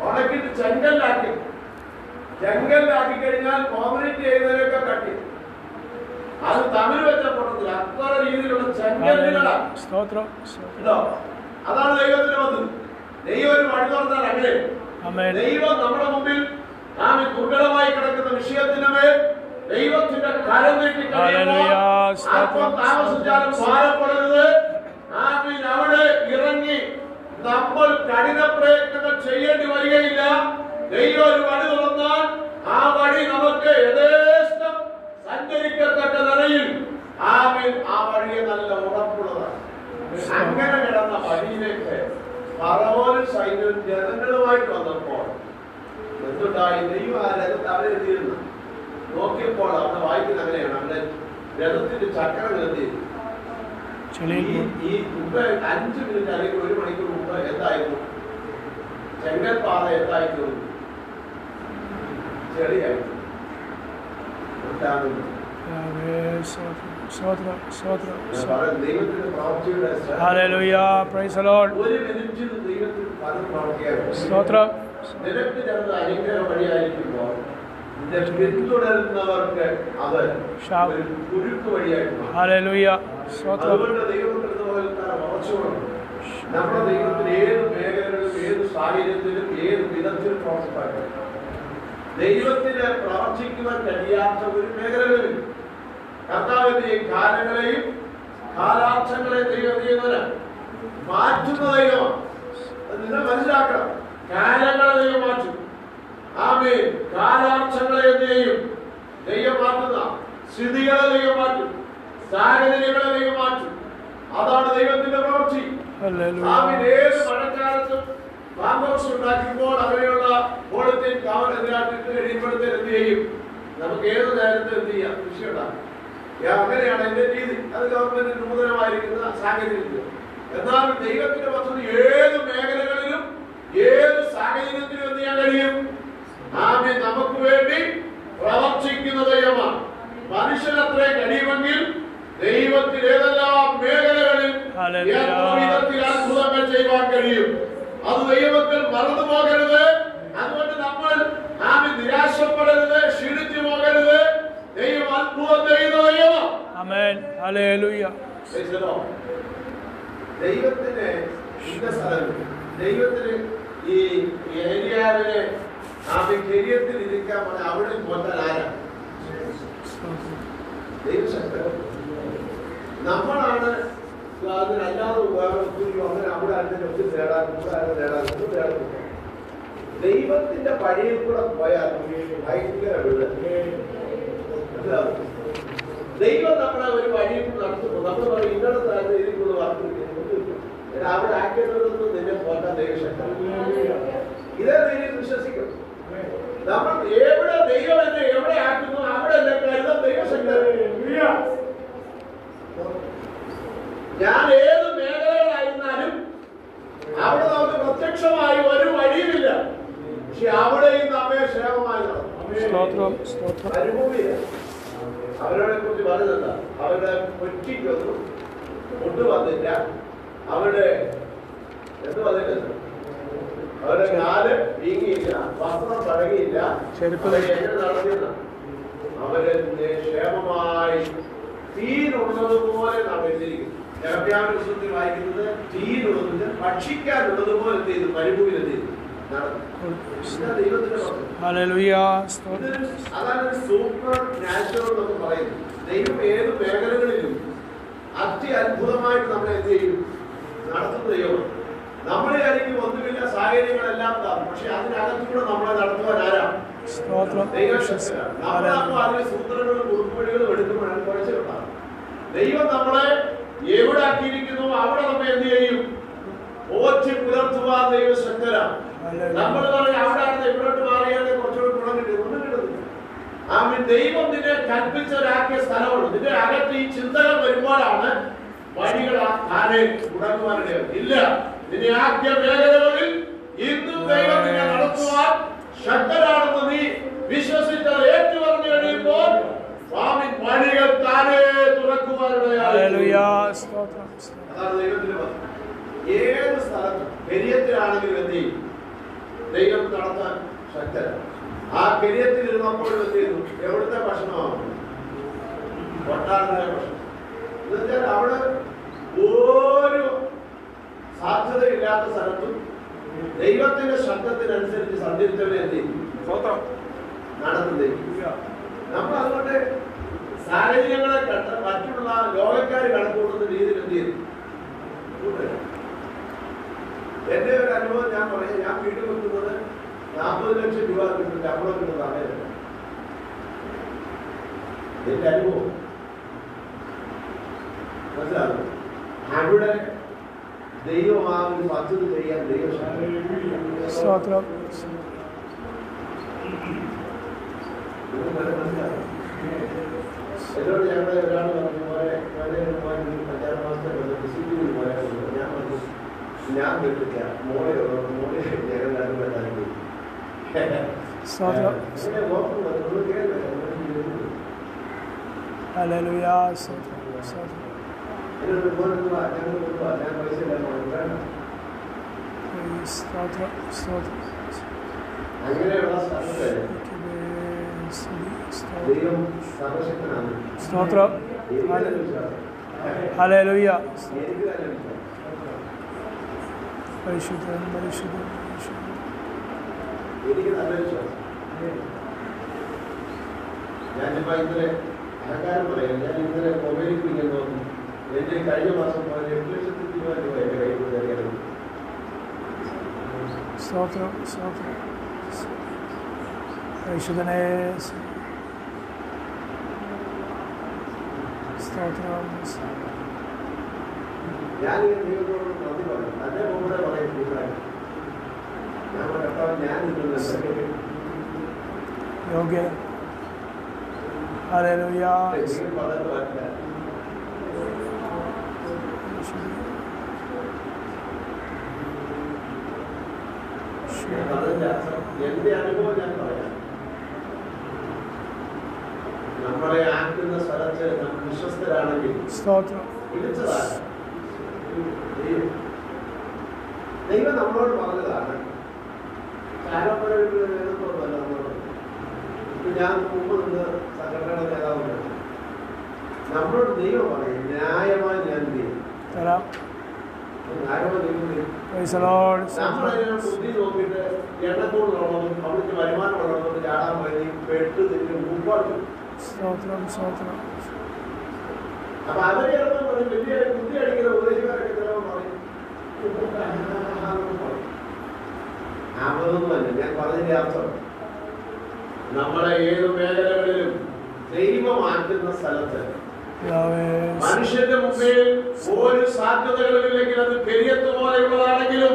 A: ഉണക്കിട്ട് ചെങ്കല്ലാക്കി. ചെങ്കല്ലാക്കി കഴിഞ്ഞാൽ കോൺക്രീറ്റ് ചെയ്യുന്നതിനൊക്കെ കട്ടി. അത് തമിഴ് വെച്ച പൊട്ടത്തില്ല. അത്ര രീതിയിലുള്ള ചെങ്കല്ലുകളാണ്. അതാണ് ദൈവത്തിന് വന്നത്. ദൈവം ഒരു വഴി തുറന്നാൽ അങ്ങനെ ദൈവം നമ്മുടെ മുമ്പിൽ നാം ഈ ദുർഘടമായി കിടക്കുന്ന വിഷയത്തിന് മേൽ ദൈവത്തിന്റെ കരം നീട്ടി അല്പം താമസിച്ചാലും ഭാരപ്പെടരുത്. അവിടെ ഇറങ്ങി നമ്മൾ കഠിന പ്രയത്നങ്ങൾ ചെയ്യേണ്ടി വരികയില്ല. ദൈവം ഒരു വഴി തുറന്നാൽ ആ വഴി നമുക്ക് യഥേഷ്ടം സഞ്ചരിക്കത്തക്ക നിലയിൽ ആ വഴിയെ നല്ല ഉറപ്പുള്ളതാണ്. അങ്ങനെ കിടന്ന വഴിയിലേക്ക് ഫറവോനും സൈന്യവും ജനങ്ങളുമായിട്ട് വന്നപ്പോൾ എന്തുണ്ടായി? ദൈവം ആ രഥത്തെ അവരെത്തിയിരുന്നു. നോക്കിയപ്പോൾ അവിടെ വായിക്കുന്ന അങ്ങനെയാണ്, അവിടെ രഥത്തിന്റെ ചക്രം എത്തിയത്. ഈ മുമ്പ് 5 മിനിറ്റ് അല്ലെങ്കിൽ 1 മണിക്കൂർ മുമ്പ് എന്തായിരുന്നു? ചെങ്കൽപാത എന്തായിരുന്നു? ചെളിയായിരുന്നു. ദൈവത്തിന്റെ പ്രവൃത്തിയുടെ 1 മിനിറ്റിൽ ദൈവത്തിന് പലതും പ്രവർത്തിക്കാൻ നിനക്ക് ചിലത് അനുഗ്രഹ വഴിയായിരിക്കുമ്പോൾ പിന്തുടരുന്നവർക്ക് അത് ഒരു കുരുക്ക് വഴിയായിട്ട്. അതുകൊണ്ട് ദൈവത്തിന്റെ വളർച്ചയുണ്ട്. നമ്മുടെ ദൈവത്തിന് ഏത് മേഖലകളിലും ഏത് സാഹചര്യത്തിലും ഏത് വിധത്തിലും പ്രവർത്തിക്കാൻ ദൈവത്തിന് പ്രവർത്തിക്കുവാൻ കഴിയാത്ത ഒരു മേഖലകളിലും കർത്താവിന്റെ കാലങ്ങളെയും കാലാർത്ഥങ്ങളെയും ദൈവം ചെയ്യുന്നത് മാറ്റുന്ന ദൈവമാണ്. അത് നിങ്ങൾ മനസ്സിലാക്കണം. കാലങ്ങളെ ദൈവം മാറ്റും. ആമേൻ. കാലാർത്ഥങ്ങളെ എന്ത് ചെയ്യും? ദൈവം മാറ്റുന്ന സ്ഥിതികളെ ദൈവം മാറ്റും. സാഹചര്യങ്ങളെ ദൈവം മാറ്റും. അതാണ് ദൈവത്തിന്റെ പ്രവൃത്തി. ഏത് മഴക്കാലത്തും ഫാംഹൗസ് ഉണ്ടാക്കുമ്പോൾ അങ്ങനെയുള്ള പോളിത്തീൻ കവർ എതിരാട്ടിട്ട് കഴിയുമ്പോഴത്തേക്ക് എന്ത് ചെയ്യും? നമുക്ക് ഏത് നേരത്തെ എന്ത് ചെയ്യാം? കൃഷി ഉണ്ടാകും. അങ്ങനെയാണ് എന്റെ രീതി. അത് ഗവൺമെന്റ് നൂതനമായിരിക്കുന്ന സാഹചര്യത്തിൽ. എന്നാൽ ദൈവത്തിന്റെ പദ്ധതി ഏത് മേഖലകളിലും ഏത് സാഹചര്യത്തിലും എന്ത് ചെയ്യാൻ കഴിയും? ആമേൻ. നമുക്ക് വേണ്ടി പ്രവർത്തിക്കുന്ന ദൈവമാണ്. മനുഷ്യനത്രേ കഴിയുമെങ്കിൽ ദൈവത്തിൽ ഏതെല്ലാം മേഖലകളിൽ വിധത്തിൽ അത്ഭുതങ്ങൾ ചെയ്യുവാൻ കഴിയും. അത് ദൈവത്തിൽ മറന്നു പോകരുത്. അതുകൊണ്ട് നമ്മൾ ആമേൻ നിരാശപ്പെടരുത്, ക്ഷീണിച്ചു
B: ആമേൻ. ഹല്ലേലൂയ.
A: ദൈവത്തിന് ഇന്ന സ്ഥലത്ത് ദൈവത്തിന് ഈ ഏരിയാവിനെ ശരീരത്തിൽ ഇരിക്കാൻ പറഞ്ഞാൽ അവിടെ പോറ്റാൻ ആരാ? ദൈവശക്തൻ. നമ്മളാണ് അതിനല്ലാതെ അങ്ങനെ അവിടെ അതിന്റെ ഒത്തിരി തേടാൻ ദൈവത്തിന്റെ വഴിയിൽ കൂടെ പോയാൽ ഭയങ്കര വീട്. ദൈവം നമ്മളെ ഒരു വഴിയിൽ കൂടെ നടത്തുമ്പോൾ നമ്മൾ പറയും ഇന്നടത്താണ് ഇതിനുള്ള വാർത്ത അവിടെ ആക്കിയതൊന്നും നിന്നെ പോറ്റാൻ ദൈവശക്തൻ. ഇതേ ദൈവം വിശ്വസിക്കും. നമ്മൾ എവിടെ ദൈവം എന്നെ എവിടെ ആക്കുന്നു അവിടെ എന്നെ കരുതാൻ ദൈവശക്തൻ. ഞാൻ ഏത് മേഖലയിലായിരുന്നാലും അവിടെ നമുക്ക് പ്രത്യക്ഷമായി ഒരു വഴിയുമില്ല. പക്ഷെ അവിടെയും നമ്മെ ക്ഷേമമായി മരുഭൂമിയില്ല. അവരെ കുറിച്ച് പറഞ്ഞതല്ല, അവരുടെ ഒറ്റയ്ക്കൊന്നും ഫുഡ് വന്നില്ല, അവരുടെ എന്ത് വന്നില്ല, അവരുടെ കാല് വീങ്ങിയില്ല, വസ്ത്രം പഴകിയില്ല, നടന്നില്ല. അവര് ക്ഷേമമായി തീരുള്ളതുപോലെ നടന്നിരിക്കുന്നു. ജനപ്യാപുസ്തകത്തിൽ വായിക്കുന്നത് തീരുള്ളത് ഭക്ഷിക്കാനുള്ളതുപോലെ എന്ത് ചെയ്തു? മരുഭൂമിയിൽ എന്ത് ചെയ്തു? അതാണ് സൂപ്പർ നാച്ചുറൽ എന്നൊക്കെ പറയുന്നത്. ദൈവം ഏത് മേഖലകളിലും അത്യത്ഭുതമായിട്ട് നമ്മളെ എന്ത് ചെയ്യും? നടത്തുന്ന ദൈവം. നമ്മളെ ആയിരിക്കും ഒന്നുമില്ല, സാഹചര്യങ്ങളെല്ലാം താം, പക്ഷെ അതിനകത്തൂടെ നമ്മളെ നടത്തുവാൻ ആരാ? ദൈവശക്തനാണ്. നമ്മളപ്പോൾ അതിലെ സൂത്രങ്ങളും കുറുക്കുവഴികളും എടുക്കുമ്പോഴാണ് കുഴച്ചിട്ടുണ്ടാകും. ദൈവം നമ്മളെ എവിടെ ആക്കിയിരിക്കുന്നു അവിടെ നമ്മെ എന്ത് ചെയ്യും? ഓറ്റി പുലർത്തുവാൻ ദൈവശക്തനാണ്. നമ്മൾ പറയും അവിടെയാണ് എവിടോട്ട് മാറിയാലേ കുറച്ചുകൂടി ഗുണം കിട്ടും. ഒന്നും കിട്ടുന്നില്ല. ആമീൻ. ദൈവം നിന്നെ കൽപ്പിച്ചൊരാക്കിയ സ്ഥലമാണ്. നിന്റെ അകത്ത് ഈ ചിന്തകൾ വരുമ്പോഴാണ് വഴികൾ ആരെ മുടങ്ങുവാനിടയോ ഇല്ല. നിന്നെ ആക്കിയ മേഖലകളിൽ ഇന്നും ദൈവം നിന്നെ നടത്തുവാൻ ശക്തരാണെന്ന് നീ വിശ്വസിച്ചത് ഏറ്റുപറഞ്ഞു കഴിയുമ്പോൾ സ്വാമി വഴികൾ താനേ തുറക്കുവാനിടയാണ്. അതാണ് ദൈവത്തിന്റെ പദ്ധതി. ഏത് സ്ഥലത്തും കരിയത്തിലാണെങ്കിലും എന്ത് ചെയ്യും? ദൈവം നടത്താൻ ശക്തരാണ്. ആ കരിയത്തിൽ ഇരുന്നപ്പോൾ എന്ത് ചെയ്യുന്നു? എവിടുത്തെ ഭക്ഷണമാണ്? കൊട്ടാരത്തിലെ ഭക്ഷണം. എന്നുവെച്ചാൽ അവിടെ ഒരു സാധ്യതയില്ലാത്ത സ്ഥലത്തും ദൈവത്തിന്റെ ശബ്ദത്തിനനുസരിച്ച് സന്ധിച്ചവരെ എന്ത് ചെയ്യും? നടത്തുന്നത്. നമ്മൾ അതുകൊണ്ട് സാഹചര്യങ്ങളെ കണ്ട് മറ്റുള്ള ലോകക്കാർ കണക്കൂട്ടുന്ന രീതിയിൽ എന്ത് ചെയ്തു? എന്റെ ഒരു അനുഭവം ഞാൻ പറയാം. ഞാൻ വീട്ടിൽ വെക്കുന്നത് 40 ലക്ഷം രൂപ കിട്ടും ശമ്പളം കിട്ടുന്ന സമയത്ത് എന്റെ അനുഭവം മനസ്സിലാകും. അവിടെ ദൈവം ആ ഒരു പദ്ധതി ചെയ്യാൻ ദൈവം എന്നോട് ഞങ്ങളുടെ ഒരാൾ പറഞ്ഞു പോലെ 5 മാസത്തെ ഞാൻ കിട്ടില്ല മോളെ ഞങ്ങൾ കണ്ടുപറ്റാനും അങ്ങനെയുള്ള സ്ഥലത്ത് ദൈവം സർവശക്തനാണ്.
B: സ്തോത്രം. ഹല്ലേലൂയ. പരിശുദ്ധൻ പരിശുദ്ധൻ പരിശുദ്ധൻ.
A: എനിക്ക് നല്ല വിശ്വാസം. ഞാനിപ്പോ ഇന്നലെ അഹങ്കാരം പറയാം. ഞാൻ ഇന്നലെ മൊബൈലിൽ ഇങ്ങനെ നോക്കി. എന്റെ കഴിഞ്ഞ മാസം 8,20,000 രൂപ എന്റെ കയ്യിൽ കയറിയായിരുന്നു.
B: സ്തോത്രം സ്തോത്രം. പരിശുദ്ധനെ സ്തോത്രം.
A: ഞാനിങ്ങനെ ദൈവത്തോട് നന്ദി പറഞ്ഞു. തന്നെ മുമ്പേ പറയും കൂട്ടായി ഞാൻ കർത്താവ് ഞാൻ
B: യോഗ്യ. ഹല്ലേലൂയ.
A: എന്റെ അനുഭവം ഞാൻ പറയാം. നമ്മളെ ആക്കുന്ന സ്ഥലത്ത് നമ്മൾ വിശ്വസ്തരാണെങ്കിൽ വിളിച്ചതാണ് ദൈവം നമ്മളോട് പറഞ്ഞതാണ്. ചാരപ്പഴയുള്ള നേതൃത്വമല്ല നമ്മളോട്. ഞാൻ മുമ്പ് നിന്ന് സംഘടനയുടെ നേതാവുണ്ട്. നമ്മളോട് ദൈവം പറയും ന്യായമായി ഞാൻ ചെയ്യും.
B: തരാം.
A: ന്യായമായി ദൈവം ചെയ്യും.
B: Praise the Lord.
A: നമ്മളതിനെ ബുദ്ധി നോക്കിയിട്ട് എണ്ണത്തോടുള്ളതും അവിടുത്തെ വരുമാനമുള്ളതും ചാടാൻ വേണ്ടി പെട്ട് തിരിഞ്ഞ് മുമ്പോട്ട്.
B: സ്തോത്രം സ്തോത്രം.
A: അപ്പൊ അവര് ചിലപ്പോൾ പറയും വലിയ ബുദ്ധി അടിക്കുന്ന ഉപദേശക്കാരൊക്കെ ചിലപ്പോൾ പറയും അതൊന്നുമല്ല. ഞാൻ പറഞ്ഞതിന്റെ അർത്ഥം നമ്മളെ ഏത് മേഖലകളിലും ദൈവമാക്കുന്ന സ്ഥലത്ത് മനുഷ്യന്റെ മുമ്പിൽ ഒരു സാധ്യതകളില്ലെങ്കിൽ അത് പെരിയത്ത് പോലെയുള്ളതാണെങ്കിലും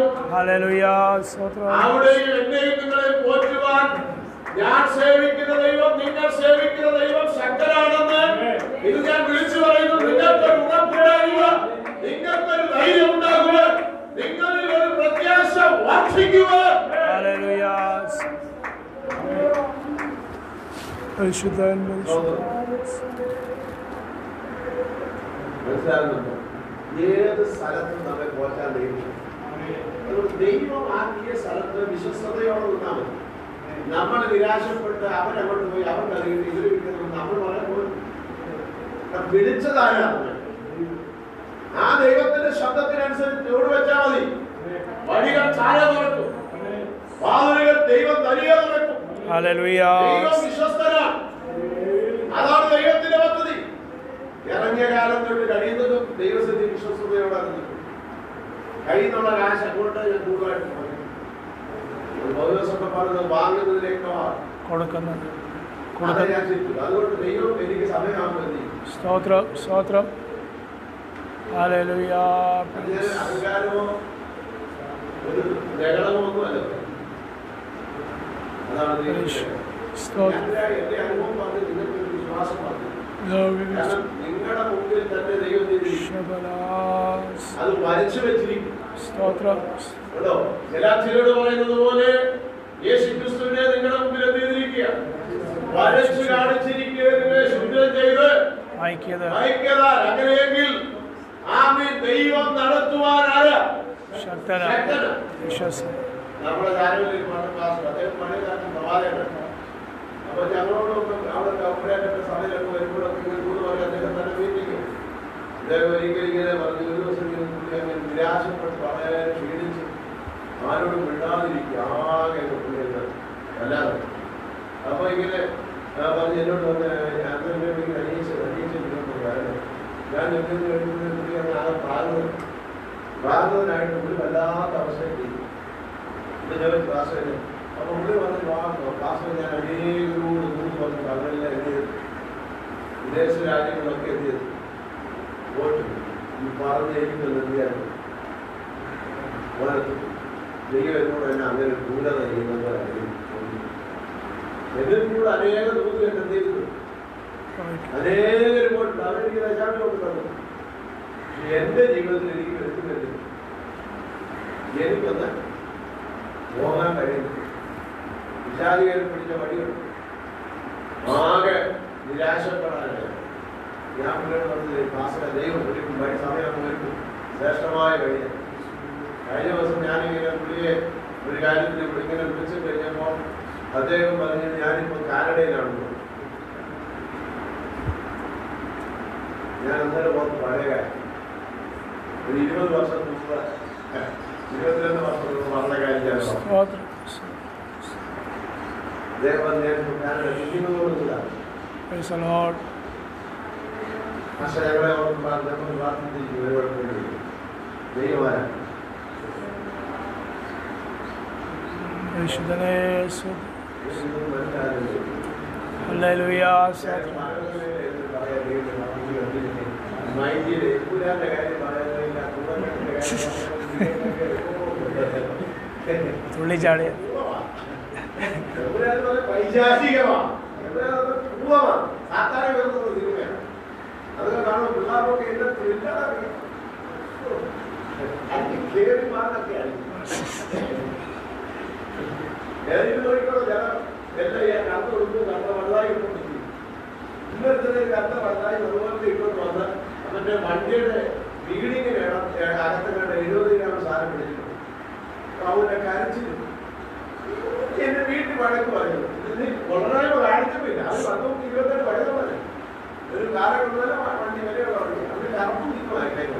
A: അവിടെയും എന്നെയും നിങ്ങളെ പോറ്റുവാൻ ഞാൻ സേവിക്കുന്ന ദൈവം, നിങ്ങൾ സേവിക്കുന്ന ദൈവം ശക്തനാണെന്ന് ഇത് ഞാൻ വിളിച്ചു പറയുന്നു. നിങ്ങൾക്കൊരു ഉറപ്പുണ്ടാകുക, നിങ്ങൾക്കൊരു ധൈര്യം ഉണ്ടാകുക, നിങ്ങളിൽ ഒരു പ്രത്യാശ വർദ്ധിക്കുക. മനസ്സിലാകുന്നുണ്ടോ? ഏത് സ്ഥലത്തും നമ്മെ പോറ്റാൻ ദൈവം. ദൈവം ആക്കിയ സ്ഥലത്ത് വിശ്വസ്തയോടെ നിന്നാൽ മതി. നമ്മൾ നിരാശപ്പെട്ട് അവരങ്ങോട്ട് പോയി അവർ കറിയിട്ട് ഇവര് കിട്ടുന്നു നമ്മൾ വളരെ പോയി വിളിച്ചതാരാണ്. ആ ദൈവത്തിന്റെ ശബ്ദത്തിനനുസരിച്ച് ഓട് വെച്ചാൽ മതി. വഴികൾ ചായ തുറക്കും, വാതിലുകൾ ദൈവം തനിയെ തുറക്കും. ദൈവം വിശ്വസ്തനാണ്. അതാണ് ദൈവത്തിന്റെ പദ്ധതി. ഇറങ്ങിയ കാലം തൊട്ട് കഴിയുന്നതും ദൈവസ്ഥിതി വിശ്വസ്തയോടാണ്. കഴിയുന്നുള്ള കാശ് അങ്ങോട്ട് ഞാൻ കൂടുതലായിട്ട് പറയും. വാങ്ങുന്നതിനേക്കാൾ അതുകൊണ്ട് ദൈവം എനിക്ക് സമയമാകുമെന്ന് സ്തോത്രം സ്തോത്രം. അധികാരമോ ഒരു ലഹളമോ ഒന്നുമല്ല. അതാണ് എന്റെ അനുഭവം പറഞ്ഞ് നിങ്ങൾക്ക് ഒരു വിശ്വാസം പറഞ്ഞു. കാരണം നിങ്ങളുടെ മുമ്പിൽ തന്നെ ദൈവം അത് വരച്ചു വെച്ചിരിക്കും. കേട്ടോ, ചിലരോട് പറയുന്നത് പോലെ യേശു ക്രിസ്തുവിനെ നിങ്ങളുടെ മുമ്പിൽ എത്തിയിരിക്കുക, വരച്ചു കാണിച്ചിരിക്കുക, നിങ്ങളെ ശുദ്ധം ചെയ്ത് അയക്കതാൽ. അങ്ങനെയെങ്കിൽ ആമേൻ ദൈവം നടത്തുവാനാണ് നമ്മുടെ ചാനലിൽ അദ്ദേഹം പഴയ കാലം പ്രവാചകനാണ്. അപ്പൊ ഞങ്ങളോടൊപ്പം അവിടെ കമ്പനിയായിട്ട് സമയമൊക്കെ വരുമ്പോഴൊക്കെ ഇങ്ങനെ കൂടുതൽ അദ്ദേഹം തന്നെ മീറ്റിംഗ് അദ്ദേഹം ഒരിക്കലും ഇങ്ങനെ പറഞ്ഞു. ഒരു ദിവസം അങ്ങനെ നിരാശപ്പെട്ട് വളരെ ക്ഷീണിച്ച് ആരോടും വിടാതിരിക്കുക, ആകെ അല്ലാതെ. അപ്പൊ ഇങ്ങനെ പറഞ്ഞ് എന്നോട് വന്ന് അങ്ങനെ ഞാൻ എന്തെങ്കിലും കഴിയുമ്പോൾ ആകെ പ്രാകൃതനായിട്ട് ഒരു വല്ലാത്ത അവസ്ഥയിൽ ക്ലാസ്. അപ്പൊ ഉള്ളി വന്ന് ക്ലാസ്സിൽ ഞാൻ അനേകരോട് കൂടി വന്നിട്ട് അവരെല്ലാം എന്ത് ചെയ്തു, വിദേശ രാജ്യങ്ങളൊക്കെ എന്ത് ചെയ്തു പോയിട്ട് ഈ പറഞ്ഞിരിക്കുന്നത് എന്തിയാണ് ദൈവം എന്നോട് തന്നെ അങ്ങനെ ദൂരത ചെയ്യുന്നത്. എന്നിട്ടുള്ള അനേക ദൂരം എന്ത് ചെയ്തു, അനേകരും പോയിട്ടുണ്ട്. അവരെനിക്ക് ദശാംശം കൊണ്ട് തന്നു. പക്ഷെ എന്റെ ജീവിതത്തിൽ എനിക്ക് എടുക്കുന്നില്ല, എനിക്കൊന്ന് പോകാൻ കഴിയുന്നു. വിശാലികരും പിടിച്ച വഴിയുണ്ട്. ആകെ നിരാശപ്പെടാനാണ് ഞാൻ പിള്ളേർ പറഞ്ഞത്. ക്ലാസ്സിലെ ദൈവം ഒരുക്കും വഴി സമയം ഒരുക്കും ശ്രേഷ്ഠമായ വഴിയാണ്. കഴിഞ്ഞ ദിവസം ഞാനിങ്ങനെ പുള്ളിയെ ഒരു കാര്യത്തിന് ഇങ്ങനെ വിളിച്ചു കഴിഞ്ഞപ്പോൾ അദ്ദേഹം പറഞ്ഞു ഞാനിപ്പോൾ കാനഡയിലാണ്. ഞാൻ അന്നേരം പോകുന്ന പഴയ കാര്യം ഒരു 20 വർഷം മുമ്പ് 22 വർഷം മുമ്പ് പറഞ്ഞ കാര്യം ഞാൻ അദ്ദേഹം ഞാൻ കാനഡ ചിന്തിക്കുന്നതോടുകൂടാണ്. പക്ഷെ ഞങ്ങളെ പ്രാർത്ഥിച്ചിരിക്കും ഒരു കുഴപ്പമില്ല. ദൈവമാരാണ്.
B: തുള്ളിച്ചാടിയ
A: പൈശാചികമാണ്, സാധാരണ വരുന്നത് സിനിമയാണ്. അതൊക്കെ കാണുമ്പോൾ പിള്ളേർക്കൊക്കെ എന്റെ ത്രില്ലറിയാം. കേറി മാറൊക്കെയാണ് നോക്കിക്കോളൂ. ജനം എല്ലാം കണ്ട കൊടുക്കും, കണ്ട വള്ളായി ഇട്ടുകൊണ്ടിരിക്കും. ഇന്നത്തെ കണ്ട വള്ളായി അതുപോലെ ഇട്ടുകൊണ്ട് വന്ന് എന്നിട്ട് വണ്ടിയുടെ വീടിങ് വേണം അകത്ത് കണ്ട 70 ഗ്രാം സാധനം പിടിച്ചിട്ടുണ്ട്. അവന്റെ കരച്ചിലും എന്റെ വീട്ടിൽ വഴക്ക് പറഞ്ഞു. ഇതിന് കൊള്ളനായ്മ കാണിച്ചിട്ടില്ല. അത് 10-27 വഴക്കമല്ലേ. ഒരു കാലം കൊണ്ടുവന്ന വണ്ടി വിലയുള്ള വണ്ടി അത് കറക്റ്റ് നിൽക്കുമായിരുന്നു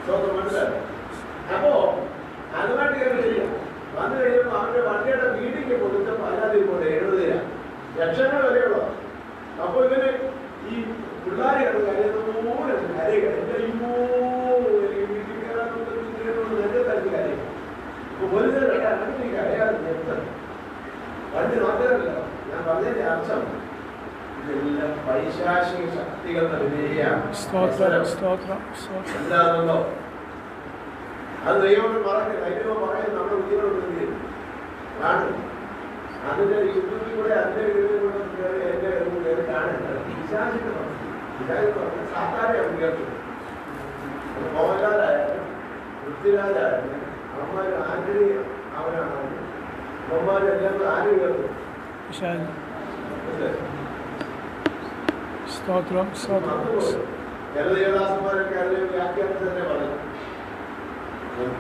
A: അതിന് മനസ്സിലായി. അപ്പോ അതുമായിട്ട് കയറിയില്ല. വന്നു കഴിയുമ്പോൾ അവന്റെ വണ്ടിയുടെ വീട്ടിലേക്ക് കൊടുത്തപ്പോൾ അല്ലാതെ കൊണ്ട് 70 ലക്ഷങ്ങൾ വിലയുള്ളതാണ്. അപ്പൊ ഇവന് ഈ പിള്ളേരെ കരയുന്നൂടെ കരയുക വീട്ടിൽ കയറാൻ എന്റെ തരത്തിൽ കരയുക. അപ്പൊ പോലീസ് അങ്ങനെ കരയാതെ നിർത്തണം. വണ്ടി നോക്കാറില്ല. ഞാൻ പറഞ്ഞതിന്റെ അർത്ഥം ഇതെല്ലാം പൈശാചിക ശക്തികളുടെ എന്താണെന്നോ അത് ദൈവം പറയുന്നത്. ദൈവം പറയുന്നത് നമ്മുടെ ഉദ്യോഗം കാണും. അതിന്റെ യൂട്യൂബിൽ കൂടെ അതിന്റെ വീഡിയോ കൂടെ എന്റെ കയറി കാണുന്നത് സാധാരണ ഉയർത്തും. മോഹൻലാലായാലും പൃഥ്വിരാജായാലും അവന്മാർ ആന്റണി അവനാണ് അവന്മാരെല്ലാം ആര് ഉയർത്തും.
B: സ്തോത്രം
A: ചില ദേവദാസന്മാരൊക്കെ അതിന്റെ വ്യാഖ്യാനത്തിൽ തന്നെ പറഞ്ഞു.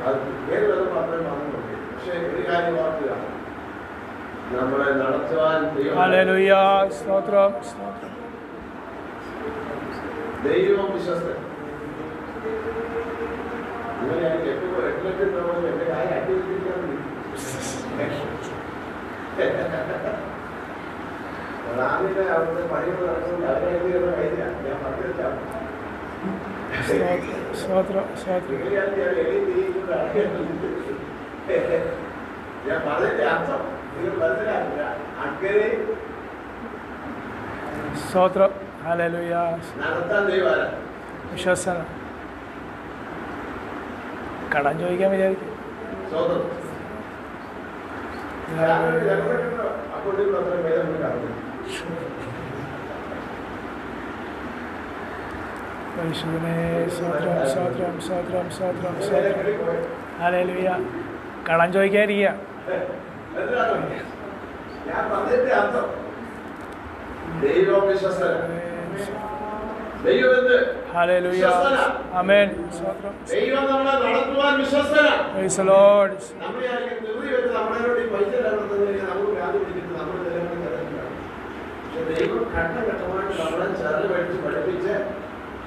A: അത് ഏത് വിധം മാത്രമേ പറഞ്ഞുള്ളൂ. പക്ഷെ ഒരു കാര്യം ഓർക്കുക, നമ്മളെ നടത്തുവാൻ ദൈവം വിശ്വസ്തൻ. ഇങ്ങനെയാണെങ്കിൽ എപ്പോഴും 8 ലക്ഷം രൂപ എന്റെ കാര്യം അന്വേഷിക്കാൻ റാമിന്റെ അവിടുത്തെ പണികൾ നടക്കുന്നത് അവരുടെ കഴിഞ്ഞ ഞാൻ പറഞ്ഞിട്ടാണ്. ഞാൻ പറഞ്ഞതിന്റെ അർത്ഥം നിങ്ങൾ മനസ്സിലാക്കില്ല. അങ്ങനെ
B: സ്തോത്രം. ഹല്ലേലൂയ.
A: നടത്താൻ ദൈവം
B: വിശ്വാസന കടം ചോദിക്കാൻ വിചാരിക്കും. ഹല്ലേലൂയ. കടം ചോദിക്കാതിരിക്കുക.
A: ഞാൻ പറഞ്ഞതിന്റെ അർത്ഥം ദൈവം വിശ്വസ്തനാണ്. ദൈവം എന്ത്?
B: ആമേൻ.
A: ദൈവം നമ്മളെ നടത്തുവാൻ വിശ്വസ്തനാണ്.
B: Praise the Lord.
A: നമ്മളെ നിർത്തി വെച്ച് നമ്മളോട് ഈ പൈസ ഇല്ലാത്തതിന് നമുക്ക് വ്യാധി പിടിച്ചിട്ട് നമ്മൾ നിലവിൽ കിടക്കുകയാണ്. പക്ഷെ ദൈവം ഘട്ടഘട്ടമായിട്ട് നമ്മളെ ചെറുത് പഠിച്ച് പഠിപ്പിച്ച്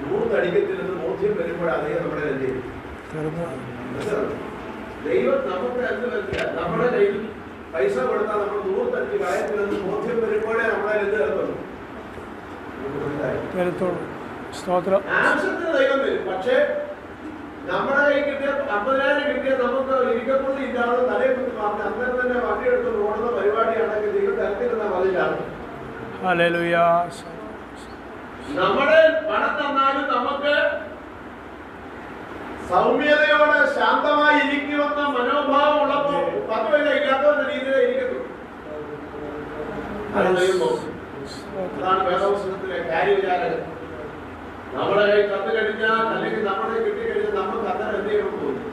A: നൂർത്തടിക്കത്തില്ലെന്ന് ബോധ്യം വരുമ്പോഴാണ് അദ്ദേഹം നമ്മളെ എന്ത് ചെയ്യും. ദൈവം നമുക്ക് എന്ത് പറ്റില്ല, നമ്മുടെ കയ്യിൽ പൈസ കൊടുത്താൽ നമ്മൾ നൂർത്തടിച്ച് കളയത്തില്ലെന്ന് ബോധ്യം വരുമ്പോഴേ നമ്മളെ എന്ത് കേൾക്കുന്നു. ആവശ്യത്തിന് ദൈവം തരും. പക്ഷേ നമ്മുടെ കൈ കിട്ടിയ 50,000 കിട്ടിയ നമുക്ക് ഇരിക്കപ്പുള്ളി ഇല്ലാതെ തലയെ കുത്തി പറഞ്ഞ് അന്നേരം തന്നെ വണ്ടിയെടുത്ത് ഓടുന്ന പരിപാടിയാണെങ്കിൽ ദൈവം തരത്തിരുന്ന മതിലാണ്. നമ്മുടെ പണം തന്നാലും നമുക്ക് സൗമ്യതയോടെ ശാന്തമായി ഇരിക്കുമെന്ന മനോഭാവം ഉള്ളപ്പോൾ 10 പൈസ ഇല്ലാത്തവരുടെ രീതിയിലേ ഇരിക്കത്തുള്ളൂ. അതാണ് വേദപുസ്തകത്തിലെ കാര്യവിചാരകൻ. നമ്മുടെ കൈ കത്ത് കഴിഞ്ഞാൽ അല്ലെങ്കിൽ നമ്മുടെ കിട്ടിക്കഴിഞ്ഞാൽ നമുക്ക് അന്നേരം എന്ത് ചെയ്യണം തോന്നും.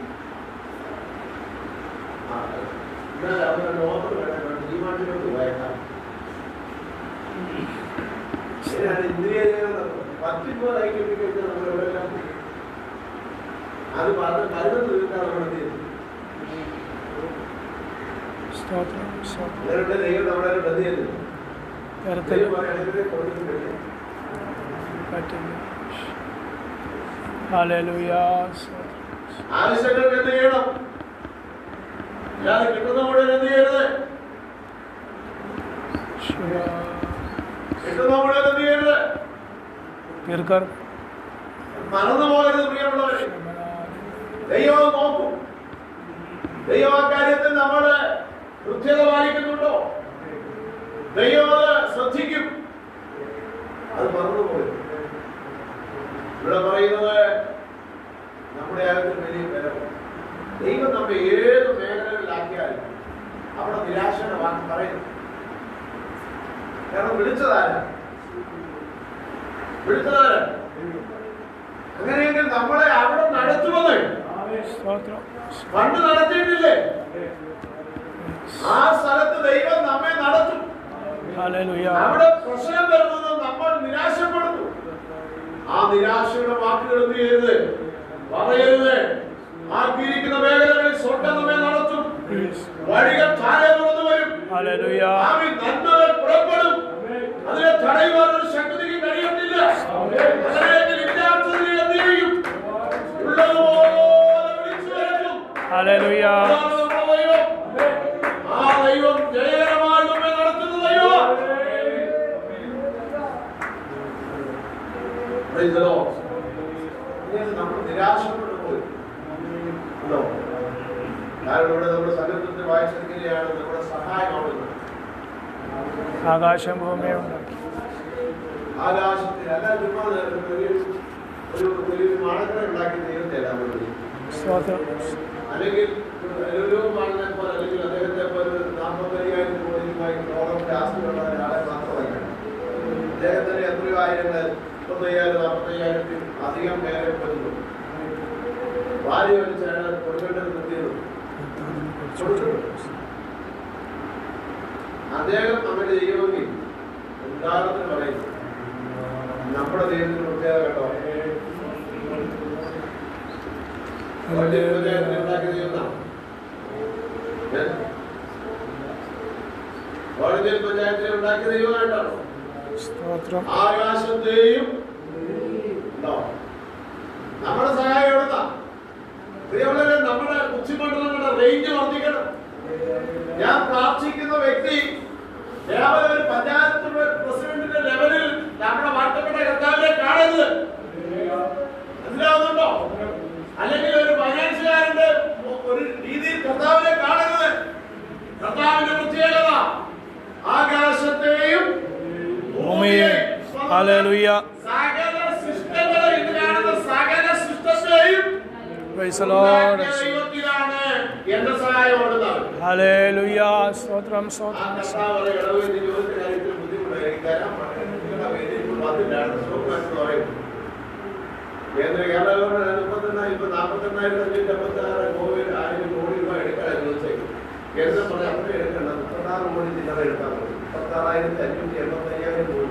A: എന്നാൽ അവരുടെ ഓർമ്മ വേണം ജീവാണ്ടിലോട്ട് പോയേക്കാം. ഇന്ദ്രിയ പറ്റിപ്പോതായി കിട്ടിക്കഴിഞ്ഞാൽ നമ്മൾ എവിടെയെല്ലാം അത് പറഞ്ഞ് മരുന്ന് തീർക്കാൻ നമ്മൾ എന്ത് ചെയ്തു. ദൈവം നമ്മളെ ബന്ധ ചെയ്തു. ആവശ്യങ്ങൾക്ക് എന്ത് ചെയ്യണം. ഇല്ലാതെ കിട്ടുന്ന മുഴുവൻ എന്ത് ചെയ്യരുത്. കിട്ടുന്ന മുഴുവൻ എന്ത് ചെയ്യരുത്. മറന്നു പോകരുത് പ്രിയമുള്ളവരെ. ദൈവം നോക്കും. ദൈവം ആ കാര്യത്തിൽ നമ്മള് കൃത്യത പാലിക്കുന്നുണ്ടോ. ദൈവം അത് ശ്രദ്ധിക്കും. അത് മറന്നുപോയി. ഇവിടെ പറയുന്നത് നമ്മുടെ ആകത്തിൽ വലിയ ബലം. ദൈവം നമ്മെ ഏത് മേഖലകളിലാക്കിയാലും അവിടെ നിരാശയുടെ വാക്ക് പറയുന്നു. കാരണം വിളിച്ചതാരാ. അങ്ങനെയെങ്കിൽ നമ്മളെ അവിടെ നടത്തുമെന്ന് പണ്ട് നടത്തിയിട്ടില്ലേ. ആ സ്ഥലത്ത് ദൈവം നമ്മെ നടത്തും. അവിടെ പ്രശ്നം വരുന്നത് നമ്മൾ നിരാശപ്പെടുന്നു. ആ നിരാശയുടെ വാക്കുകൾ എന്ത് ചെയ്യരുത്, പറയരുത്. ആക്കിയിരിക്കുന്ന മേഖലകളിൽ സ്വർഗ്ഗം നമ്മെ നടത്തും. വഴികൾ താഴെ തുറന്നു വരും. ദൈവം ജയകരമായി നമ്മെ നടത്തുന്ന ദൈവം. Praise the Lord. നമ്മൾ നിരാശപ്പെട്ടു പോയി. കാരണം ഇവിടെ നമ്മുടെ സങ്കല്പത്തിൽ വായിച്ചിരിക്കുകയാണ് നമ്മുടെ സഹായമാവുന്നത്.
B: ആകാശം ഭൂമിയെ ഉണ്ടാക്കി.
A: ആകാശത്തിൽ അല്ല ചുമ്മാ ഒരു വലിയ മാണക്കര ഉണ്ടാക്കി ദൈവത്തെ എല്ലാം അല്ലെങ്കിൽ പോലെ അല്ലെങ്കിൽ അദ്ദേഹത്തെ പോലെ 45,000 കോടിയുമായി ആസ്തിയുള്ള ഒരാളെ മാത്രമല്ല. അദ്ദേഹത്തിന് എത്രയോ ആയിരങ്ങൾ 35,000-45,000 അധികം പേരെ കൊല്ലുന്നു. ഭാര്യ വലിച്ചാണ് കൊടുക്കേണ്ടത് നിർത്തിയത്. അദ്ദേഹം അങ്ങനെ ചെയ്യുമെങ്കിൽ ഉദാഹരണത്തിന് പറയുന്നു നമ്മുടെ ദൈവത്തിന് പ്രത്യേകത കേട്ടോ. പഞ്ചായത്തിനെ ഉണ്ടാക്കിയ ദൈവമായിട്ടാണോ? ആകാശത്തെയും നമ്മുടെ സഹായം എവിടുന്നാ? പ്രിയമുള്ളവരെ, നമ്മുടെ ഉച്ചമണ്ഡലങ്ങളുടെ റേഞ്ച് വർദ്ധിക്കണം. ഞാൻ പ്രാർത്ഥിക്കുന്ന വ്യക്തി കേവലം ഒരു പഞ്ചായത്ത് പ്രസിഡന്റിന്റെ ലെവലിൽ നമ്മുടെ വാഴ്ത്തപ്പെട്ട കർത്താവിനെ കാണരുത്. മനസ്സിലാവുന്നുണ്ടോ? അല്ലെങ്കിൽ ഒരു ഫൈനാൻസുകാരന്റെ ഒരു രീതിയിൽ കർത്താവിനെ കാണരുത്. കർത്താവിന്റെ പ്രത്യേകത ആകാശത്തെയും ഭൂമിയെയും
B: ഹല്ലേലൂയ.
A: സകല സൃഷ്ടികളെയും കാണുന്ന സകല സൃഷ്ടികളെയും ദൈവത്തിലാണ് എന്റെ സഹായം ഓടുന്നത്.
B: ഹല്ലേലൂയ. സ്തോത്രം സ്തോത്രം.
A: കേന്ദ്ര കേരള ഗവൺമെന്റ് 48,000 കോവിഡ് 1000 കോടി രൂപ എടുക്കാൻ ചോദിച്ചേക്കും. കേന്ദ്രം പറഞ്ഞ അത്ര എടുക്കണ്ട, 36 കോടി ചില്ലറ എടുത്താൽ മതി. 36,585 കോടി.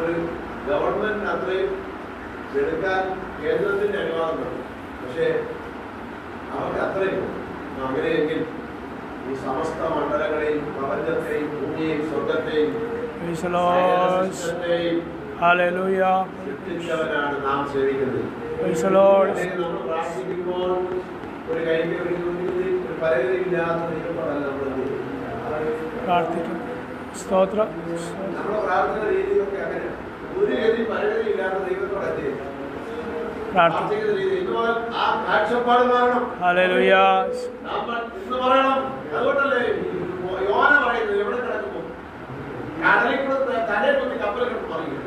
A: ഒരു ഗവൺമെന്റിന് അത്രയും എടുക്കാൻ കേന്ദ്രത്തിന്റെ അനുവാദം വേണം. പക്ഷേ അവർക്ക് അത്രയും അങ്ങനെയെങ്കിൽ ഈ സമസ്ത മണ്ഡലങ്ങളെയും പ്രപഞ്ചത്തെയും ഭൂമിയെയും സ്വർഗത്തെയും സൃഷ്ടിച്ചവനാണ് നാം സേവിക്കുന്നത്. നമ്മൾ പ്രാർത്ഥിക്കുമ്പോൾ ഒരു കൈക്ക് ഒരു പരകതയില്ലാത്ത ദൈവത്തോടല്ല നമ്മൾ
B: പ്രാർത്ഥിക്കും. സ്തോത്രം.
A: നമ്മുടെ പ്രാർത്ഥന രീതിയൊക്കെ അങ്ങനെ ഒരു ഗതി പരകതയില്ലാത്ത ദൈവത്തോടല്ലേ പ്രാർത്ഥിക്കുന്ന രീതി. ആ കാഴ്ചപ്പാട് മാറണം.
B: ഹല്ലേലൂയ.
A: ഇന്ന് പറയണം. അതുകൊണ്ടല്ലേ യോന പറയുന്നത് എവിടെ കിടക്കുമ്പോ കടലിൽ കൂടെ തലേ കുത്തി കപ്പലിൽ കിടന്ന് പറയുന്നത്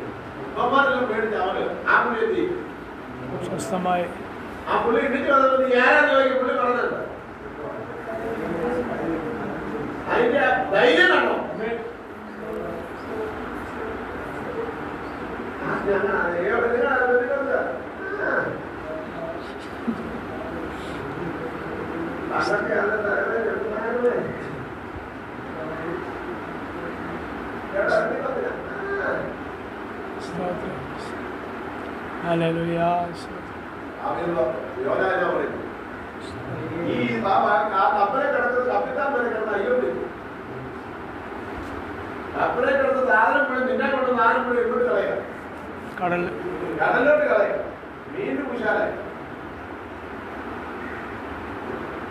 A: അമ്മമാരെല്ലാം പേടിച്ച് അവര് ആ പുള്ളി എത്തി
B: സ്വസ്ഥമായി
A: ആ പുള്ളി ഇടിച്ചു വന്നത് ഞാനാന്ന് ചോദിക്കും. പുള്ളി പറഞ്ഞത് അതിന്റെ ധൈര്യം കണ്ടോ?
B: ഹല്ലേലൂയ.
A: ഈ കപ്പലെ കിടക്കുന്ന കപ്പിത്താൻ വരെ കിടന്ന അയ്യോ കപ്പലെ കിടന്ന സാധനം പോയി നിന്നെ കൊണ്ട് സാധനം പോയി ഇങ്ങോട്ട് കളയാം. കടലിലോട്ട് കളയാം. വീണ്ടും കുശാലായി.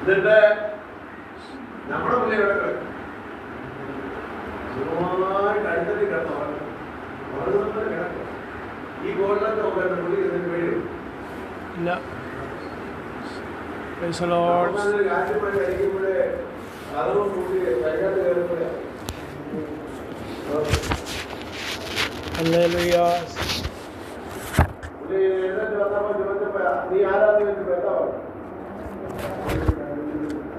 A: എന്നിട്ട് നമ്മുടെ പുള്ളി എവിടെ കിടക്കും? സുഖമായിട്ട് അടുത്തതി കിടന്നു കിടക്കും. ഈ ഗോൾഡൊക്കെ പുള്ളി ഇതിന് പേരും
B: ഇല്ല.
A: കാറ്റുമായി കഴിക്കുമ്പോഴേ അതവും കൂടി കഴിക്കാതെ കയറുമ്പോഴേ
B: ഹല്ലേലൂയ.
A: പുള്ളി എഴുന്നേറ്റ് വന്നപ്പോൾ ചോദിച്ചപ്പോ നീ ആരാന്ന് ചോദിച്ചപ്പോ എന്താ പറഞ്ഞു?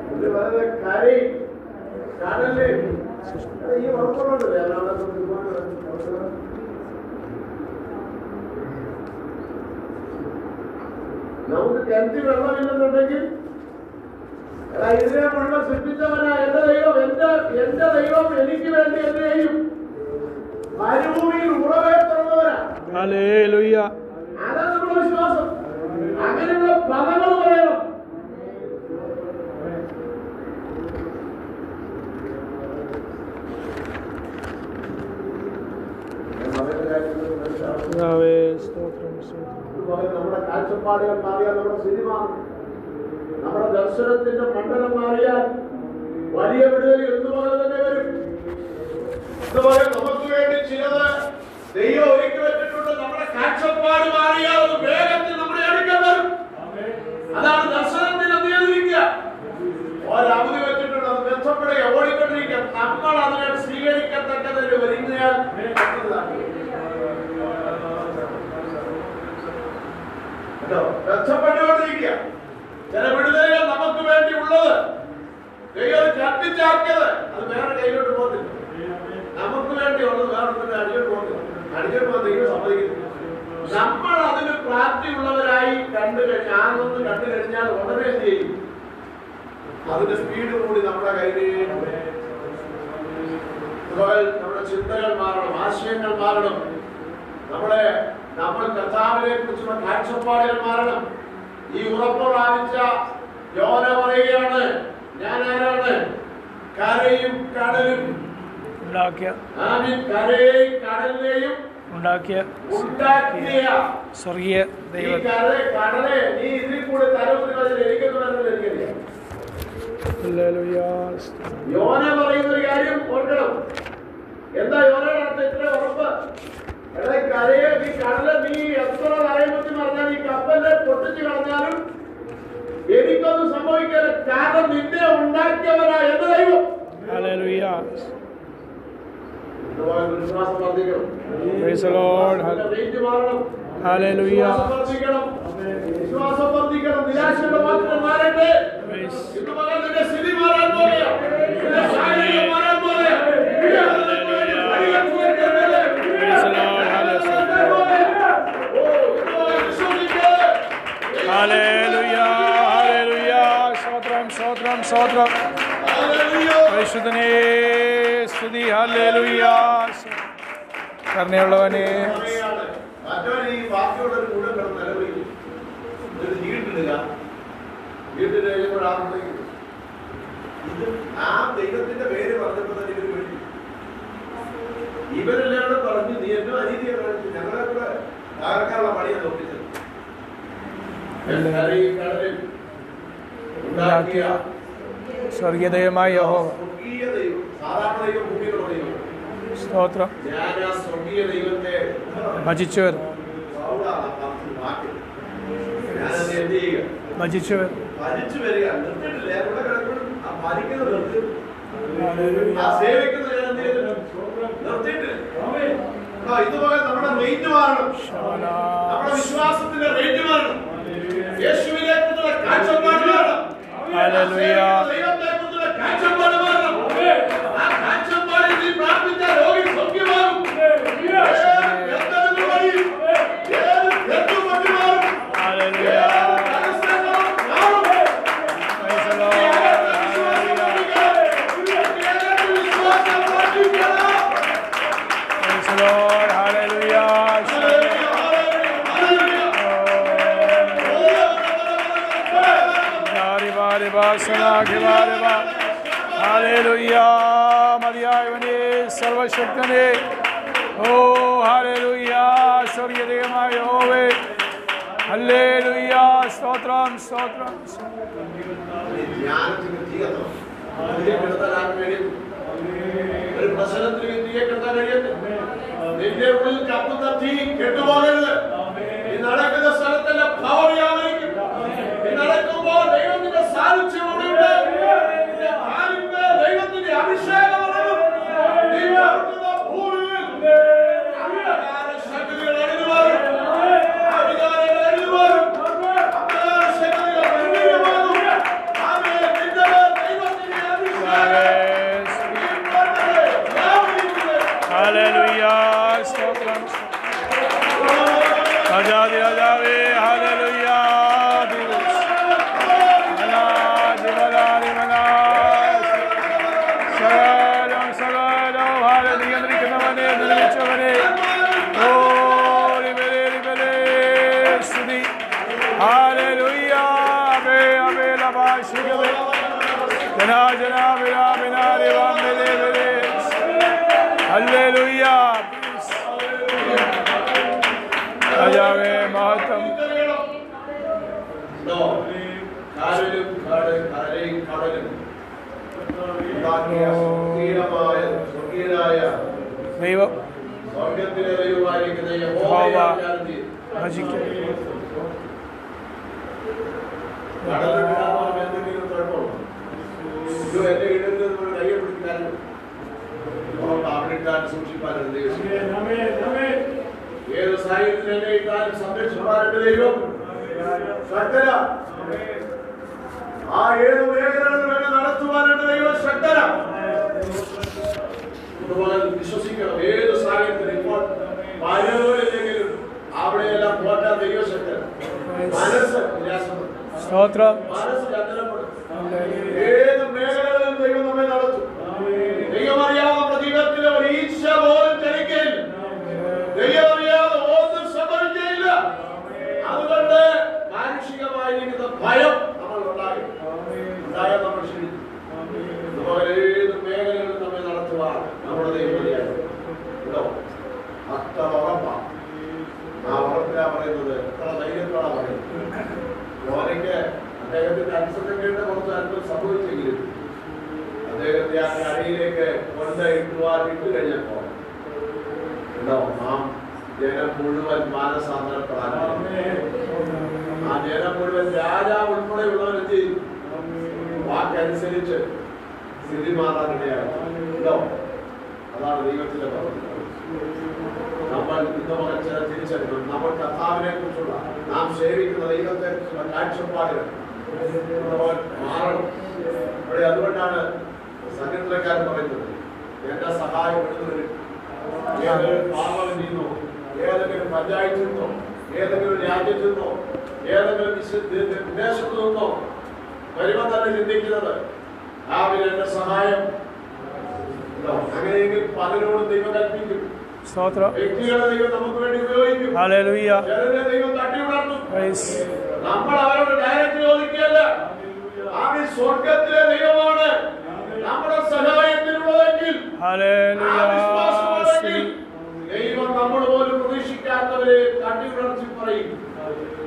A: പുള്ളി വളരെ കരി കടല് ഈ ഉറപ്പുണ്ടല്ലേ നമുക്ക് കിണറ്റിൽ വെള്ളമില്ലെന്നുണ്ടെങ്കിൽ ഇതിനെ മുഴുവൻ സൃഷ്ടിച്ചവനാ എന്റെ ദൈവം. എന്റെ ദൈവം എനിക്ക് വേണ്ടി എന്ത് ചെയ്യും? മരുഭൂമിയിൽ ഉറവേ തുറന്നവനാ.
B: ഹല്ലേലൂയ.
A: അതാണ് നമ്മുടെ വിശ്വാസം. അങ്ങനെയുള്ള പദങ്ങൾ പറയണം. സമയത്ത് കാര്യങ്ങൾ മനസ്സിലാവും.
B: കർത്താവേ, സ്തോത്രം, സ്തോത്രം.
A: അതുപോലെ നമ്മുടെ കാഴ്ചപ്പാടുകൾ മാറിയാൽ നമ്മുടെ സ്ഥിതി മാറും. നമ്മുടെ ദർശനത്തിന്റെ മണ്ഡലം മാറിയാൽ വലിയ വിടുതൽ ഇതുപോലെ തന്നെ വരും. ഇതുപോലെ നമുക്ക് വേണ്ടി ചിലത് ദൈവം ഒരുക്കി വെച്ചിട്ടുണ്ട്. നമ്മുടെ കാഴ്ചപ്പാട് മാറിയാൽ അത് വേഗത്തിൽ നമ്മുടെ അടുക്കൽ വരും. അതാണ് ദർശനത്തിൽ അധികരിക്കുക. ഒരവധി വെച്ചിട്ടുണ്ട്, അത് ബന്ധപ്പെടുക, ഓടിക്കൊണ്ടിരിക്കുക. നമ്മൾ അതിനെ സ്വീകരിക്കത്തക്കതിൽ ഒരുങ്ങിയാൽ രക്ഷപ്പെട്ടുകൊണ്ടിരിക്കുക. ചില വിടുതലുകൾ നമുക്ക് വേണ്ടി ഉള്ളത് ദൈവം കത്തിച്ചാക്കിയത് അത് വേറെ കയ്യിലോട്ട് പോകുന്നില്ല. നമുക്ക് വേണ്ടി ഉള്ളത് വേറെ അടിയോട്ട് പോകുന്നില്ല. അടിയോട്ട് പോകാൻ ദൈവം സമ്മതിക്കുന്നു. നമ്മൾ അതിന് പ്രാപ്തിയുള്ളവരായി കണ്ടു കഴിഞ്ഞാൽ ഉടനെ എന്ത് ചെയ്യും? അതിന്റെ സ്പീഡ് കൂടി നമ്മുടെ കയ്യിൽ. നമ്മുടെ ചിന്തകൾ മാറണം, ആശയങ്ങൾ മാറണം. നമ്മൾ കർത്താവിനെ കുറിച്ചുള്ള കാഴ്ചപ്പാടുകൾ മാറണം. ഈ ഉറപ്പ് പ്രാപിച്ച യോന പറയുകയാണ്, ഞാൻ ആരാണ്? കരയും കടലും
B: ഉണ്ടാക്കിയ
A: കരയെയും കടലിനെയും
B: ഉണ്ടാക്കിയ സ്വർഗീയ ദൈവം.
A: കടലെ നീ ഇതിൽ കൂടെ തലമുറ എനിക്കെന്ന് പറഞ്ഞത് എനിക്കറിയാം. യോന പറയുന്ന ഒരു കാര്യം ഓർക്കണം. എന്താ യോനയുടെ അർത്ഥം? ഇത്ര ഉറപ്പ്. കരയെ നീ കടലെ നീ എത്ര നരയപറ്റി പറഞ്ഞാൽ ഈ കപ്പലിനെ പൊട്ടിച്ചു കളഞ്ഞാലും എനിക്കൊന്നും സംഭവിക്കില്ല. കാരണം നിന്നെ ഉണ്ടാക്കിയവരാ എന്റെ ദൈവം. വിശ്വാസം വർദ്ധിക്കണം. വിശ്വാസം വർദ്ധിക്കണം. നിരാശയുടെ മാത്രം മാറട്ടെ. നിന്റെ സ്ഥിതി മാറാൻ പോലെയാ. മാറാൻ പോലെയാ.
B: സ്തോത്രം, സ്തോത്രം. പരിശുദ്ധനേ സ്തുതി. ഹല്ലേലൂയ. കരുണയുള്ളവനേ.
A: ഈ ബാക്കിയുള്ളവർ കൂടെ കിടന്ന് നിലവിളിക്കും. വീട്ടിടുക, വീട്ടിൽ കഴിയുമ്പോഴാകുമ്പോഴേക്കും ഇത് ആ ദൈവത്തിന്റെ പേര് പറഞ്ഞപ്പോൾ തന്നെ ഇവർ വിളിക്കും. ഇവരെല്ലാം പറഞ്ഞു, നീ എന്തോ അനീതിയെ കാണിച്ചു, ഞങ്ങളെ കൂടെ തകർക്കാനുള്ള പണിയെ നോക്കിച്ചത്.
B: സ്വർഗീയ ദൈവമായ യഹോവ.
A: സാധാരണ ദൈവം ഭൂമിയിലുള്ള ദൈവം.
B: സ്തോത്രം.
A: സ്വർഗീയ ദൈവത്തെ
B: ഭജിച്ചവർ ഭജിച്ചവർ
A: ഭജിച്ചു വരിക. നിർത്തിയിട്ടില്ല, എവിടെ കിടക്കണം? ആ ഭരിക്കുന്നത് നിർത്തി, ആ സേവിക്കുന്നത് ഞാൻ എന്ത് ചെയ്തില്ല, നിർത്തിയിട്ടില്ല. ഇതുപോലെ നമ്മുടെ റേറ്റ് മാറണം. നമ്മുടെ വിശ്വാസത്തിന്റെ റേറ്റ് മാറണം. യേശുവിനെക്കുറിച്ചുള്ള കാഴ്ചപ്പാട് മാറണം. ദൈവത്തെക്കുറിച്ചുള്ള കാഴ്ചപ്പാട് മാറണം. ആ കാഴ്ചപ്പാടിൽ നീ പ്രാർത്ഥിച്ച രോഗി സൗഖ്യമാകും.
B: മതിയായവനെ, സർവശക്തനെ. ഓ ഹല്ലേലൂയ. സ്വർഗീയ ദൈവമായ യഹോവേ, ഹല്ലേലൂയ. സ്തോത്രം, സ്തോത്രം.
A: ഒരു പ്രശ്നത്തിൽ തീയെ കെട്ടാൻ കഴിയട്ടെ. നിന്റെ ഉള്ളിൽ കത്തുന്ന തീ കെട്ടുപോകരുത്. നീ നടക്കുന്ന സ്ഥലത്തെല്ലാം പവർ വ്യാപരിക്കും. നീ നടക്കുമ്പോൾ ദൈവത്തിന്റെ സാന്നിധ്യം അവിടെയുണ്ട്. നിന്റെ കാലിന്മേൽ ദൈവത്തിന്റെ അഭിഷേകം നടക്കും. നീ നടക്കുന്ന ഭൂമിയിൽ അധികാര ശക്തികൾ എഴുതുവാനും അധികാരങ്ങൾ എഴുതുവാനും അധികാര ശക്തികൾ നിർവീര്യമാകും. ആമേൻ. നിന്റെ മേൽ ദൈവത്തിന്റെ അഭിഷേകം.
B: ഹല്ലേലൂയ. സ്തോത്രം. രാജാതി രാജാവേ, ഹല്ലേലൂയ. സകലം നിയന്ത്രിക്കുന്നവനെ, നിർമ്മിച്ചവനെ, സ്തുതി. ഹല്ലേലൂയ. അബേ അബേ ലഭാഷികവേ ജനാ ജനാ വിരാ വിനാരി വാമേ ഹല്ലേലൂയ. രാജാവേ മഹത്വം.
A: കായലും കടലും ഉണ്ടാക്കിയ സ്വർഗീയനായ
B: ദൈവം
A: സ്വർഗത്തിലെ ദൈവമായിരിക്കുന്ന യഹോവയെ
B: ഭജിക്കും.
A: എന്തെങ്കിലും കുഴപ്പമുണ്ടോ? ഇത് എന്റെ ഇടത്തിൽ കയ്യെ പിടിക്കാനും അവരിട്ടാൻ സൂക്ഷിപ്പാനും ദൈവം ഏത് സാഹചര്യത്തിൽ എന്നെ ഇട്ടാലും സംരക്ഷിപ്പാനും ദൈവം ശക്തര. ആ ഏത് മേഖലകളിലും എന്നെ നടത്തുവാനായിട്ട് ദൈവം ശക്തര. അതുപോലെ വിശ്വസിക്കണം. ഏത് സാഹചര്യത്തിലും ഇപ്പോൾ പലരില്ലെങ്കിലും അവിടെയെല്ലാം പോറ്റാൻ ദൈവം ശക്തര. മനസ്സ് നിരാശപ്പെടും,
B: സ്തോത്രം.
A: മനസ്സ് ചഞ്ചലപ്പെടും. ഏത് മേഖലകളിലും ദൈവം നമ്മെ നടത്തും. ദൈവം അറിയാതെ നമ്മുടെ ജീവിതത്തിലെ ഒരു ഈച്ച പോലും ചലിക്കയില്ല. ദൈവം അറിയാതെ ഒന്നും സംഭവിക്കയില്ല. അതുകൊണ്ട് മാനുഷികമായിരിക്കുന്ന ഭയം നമ്മൾ ഉണ്ടായാൽ നമ്മൾ ക്ഷണിക്കും. അതുപോലെ ഏത് മേഖലകളിലും നമ്മെ നടത്തുവാൻ നമ്മുടെ ദൈവം കേട്ടോ. അത്ര ഉറപ്പാണ്. ആ ഉറപ്പിലാ പറയുന്നത്. എത്ര ധൈര്യത്തോടാ പറയുന്നത്. യോനയ്ക്ക് അദ്ദേഹത്തിന്റെ അനുസരണക്കേണ്ട കുറച്ച് അല്പം സംഭവിച്ചെങ്കിലും അദ്ദേഹത്തെ ആ കരയിലേക്ക് ഇട്ട് കഴിഞ്ഞപ്പോ ഉണ്ടോ നാം ജനം മുഴുവൻ മാനസാന്തരപ്പെടാൻ ആ ജനം മുഴുവൻ രാജാവ് ഉൾപ്പെടെയുള്ളവർ എന്ത് ചെയ്തു? വാക്കനുസരിച്ച് സ്ഥിതി മാറാനിടയാണ്. ഉണ്ടോ? അതാണ് ദൈവത്തിന്റെ പ്രവൃത്തി. നമ്മൾ ഇന്ന് ചില തിരിച്ചറിയണം. നമ്മൾ കർത്താവിനെ കുറിച്ചുള്ള നാം സേവിക്കുന്ന ദൈവത്തെ കുറിച്ചുള്ള കാഴ്ചപ്പാടുകൾ മാറണം. അവിടെ അതുകൊണ്ടാണ് സംഘടനക്കാരൻ പറയുന്നത് എന്റെ സഹായം എടുത്തുവരും. ഏതെങ്കിലും പാർലമെന്റിൽ നിന്നോ ഏതെങ്കിലും പഞ്ചായത്തിൽ നിന്നോ ഏതെങ്കിലും രാജ്യത്തിൽ നിന്നോ ഏതെങ്കിലും വിദേശത്തു നിന്നോ വരുമ്പോൾ തന്നെ ചിന്തിക്കുന്നത് രാവിലെ എന്റെ സഹായം അങ്ങനെയെങ്കിൽ പലരോടും ദൈവം കൽപ്പിക്കും. വ്യക്തികളെ ദൈവം നമുക്ക് വേണ്ടി ഉപയോഗിക്കും. ചിലരെ ദൈവം തട്ടിയുണർത്തും. നമ്മൾ അവരോട് ഡയറക്റ്റ് ചോദിക്കുകയല്ല. ആമി സ്വർഗത്തിലെ ദൈവമാണ് നമ്മുടെ സഹായത്തിനുള്ളതെങ്കിൽ ദൈവം നമ്മൾ പോലും പ്രതീക്ഷിക്കാത്തവരെ തട്ടിയുണർത്തി പറയും.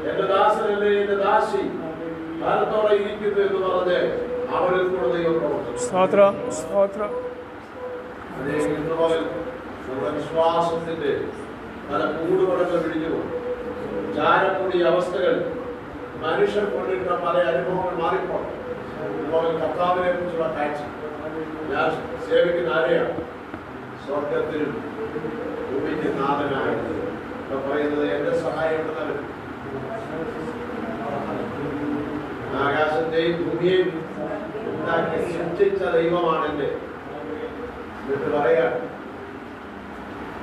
A: എന്റെ ദാസനല്ലേ എന്റെ ദാസി കാലത്തോടെ ഇരിക്കുന്നു എന്ന് പറഞ്ഞ് അവരിൽ കൂടെ ദൈവം പ്രവർത്തിക്കും. നമ്മുടെ വിശ്വാസത്തിന്റെ പല കൂടുപടങ്ങൾ പിടിഞ്ഞു ചാരം കൂടിയ അവസ്ഥകൾ മനുഷ്യർ കൊണ്ടിരുന്ന പല അനുഭവങ്ങൾ മാറിപ്പോകും. അതുപോലെ കർത്താവിനെ കുറിച്ചുള്ള കാഴ്ച ഞാൻ സേവിക്കുന്ന ആരെയാണ്? സ്വർഗത്തിലും ഭൂമിക്ക് നാഥനായ പറയുന്നത് എന്റെ സഹായം ആകാശത്തെയും ഭൂമിയെയും ഉണ്ടാക്കി സൃഷ്ടിച്ച ദൈവമാണ് എന്റെ. എന്നിട്ട് പറയാം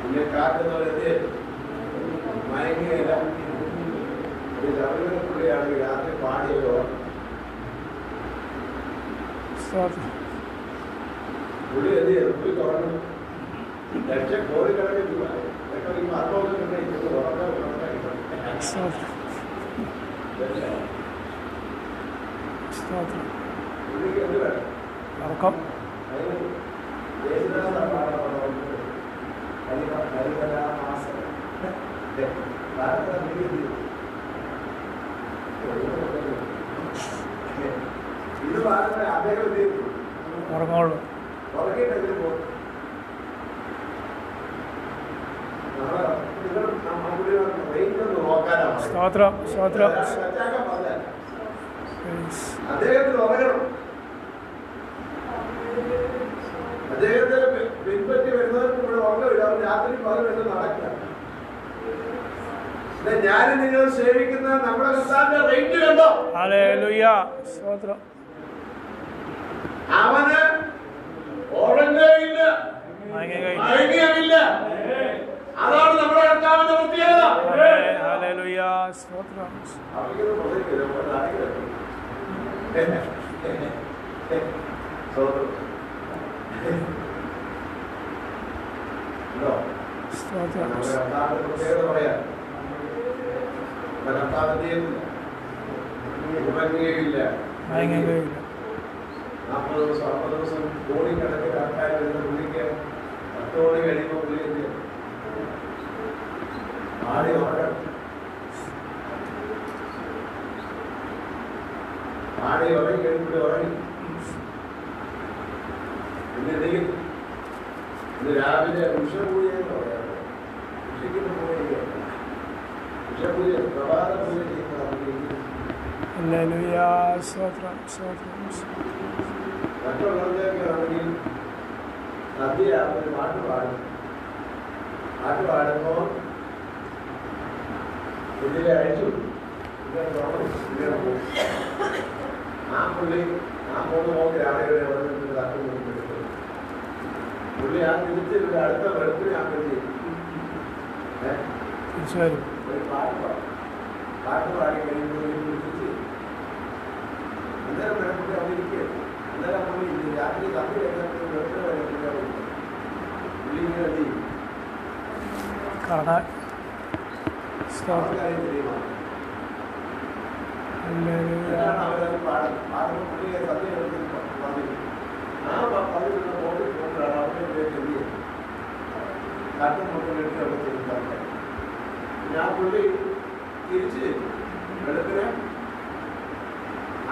A: പിന്നെ കാക്കുന്നവരെന്തേ മയങ്ങിയില്ല. പുള്ളിയാണെങ്കിൽ രാത്രി പാടിയല്ലോ പുള്ളി എന്ത് ചെയ്തു? പുള്ളി തുറന്നു ലക്ഷം കോടിക്കണക്കിന് രൂപ പുള്ളിക്ക് എന്ത് വേണം? ഇത് പറഞ്ഞ അദ്ദേഹം അദ്ദേഹത്തിന് ഉറങ്ങണം. അദ്ദേഹത്തെ പിൻപറ്റി വരുന്നവർക്ക് ഇവിടെ ഉറങ്ങമില്ല. അവർ രാത്രി പകൽ നടക്കുക. ഞാനും നിങ്ങൾ സേവിക്കുന്ന നമ്മുടെ കർത്താവിന്റെ റേറ്റ് കണ്ടോ? അവന് ഉറങ്ങയില്ല, മയങ്ങിയുമില്ല. അതാണ് നമ്മുടെ കർത്താവിന്റെ പ്രത്യേകത. പ്രത്യേകത പറയാം. ഉറങ്ങുകയില്ല. 40 ദിവസം 50 ദിവസം കോടിക്കണക്കിന് ആൾക്കാർ വരുന്ന പുള്ളിക്ക് 10 കോടി കഴിയുമ്പോൾ പുള്ളി ആടി ഉറങ്ങണം. ഞാൻ ഉറങ്ങി കഴിയുമ്പോൾ ഉറങ്ങി പിന്നെ എന്തെങ്കിലും ഇന്ന് രാവിലെ ഉഷപൂജ എന്ന് പറയാറ്. ഉഷയ്ക്ക് പോവുകയാണ്. ഉഷപൂജ പ്രഭാത പൂജ ചെയ്യുന്നതാണ്.
B: ഹല്ലേലൂയ. സ്തോത്രം, സ്തോത്രം.
A: മറ്റുള്ളവരുടെയൊക്കെ ആണെങ്കിൽ സദ്യ ഒരു പാട്ട് പാടും. പാട്ട് പാടുമ്പോൾ ഇതിലെ അഴിച്ചു ഇങ്ങനെ പോകും. ആ പുള്ളി ആ മൂന്ന് നോക്കി രാവിലെ തട്ടു കൊടുത്തിട്ട് പുള്ളി ആ തിരിച്ച് അടുത്ത വെളുപ്പിന് ആ പുള്ളി
B: തീർച്ചയായും
A: ഒരു പാട്ട് പാടി കഴിയുമ്പോൾ തിരിച്ച് അന്നേരം വെളുപ്പിന് അവിടെ ഇരിക്കുക. അന്നേരം പുള്ളി രാത്രി സദ്യ കഴിഞ്ഞാൽ വെളുപ്പിന് വരെ പുള്ളി ഇങ്ങനെ എന്ത് ചെയ്യും?
B: കാണാൻ സ്തോത്രം.
A: അവരത് പാടുമ്പോൾ പുള്ളിയെ സദ്യ പറഞ്ഞു ആ പതിനുള്ള ബോർഡിൽ കൊണ്ടാണ് അവരുടെ എന്ത് ചെയ്യും? കാട്ടും മുട്ടും എടുത്ത് അവിടെ ചെയ്തിട്ടുണ്ട്. ഞാൻ പുള്ളി തിരിച്ച് വെളുപ്പിന്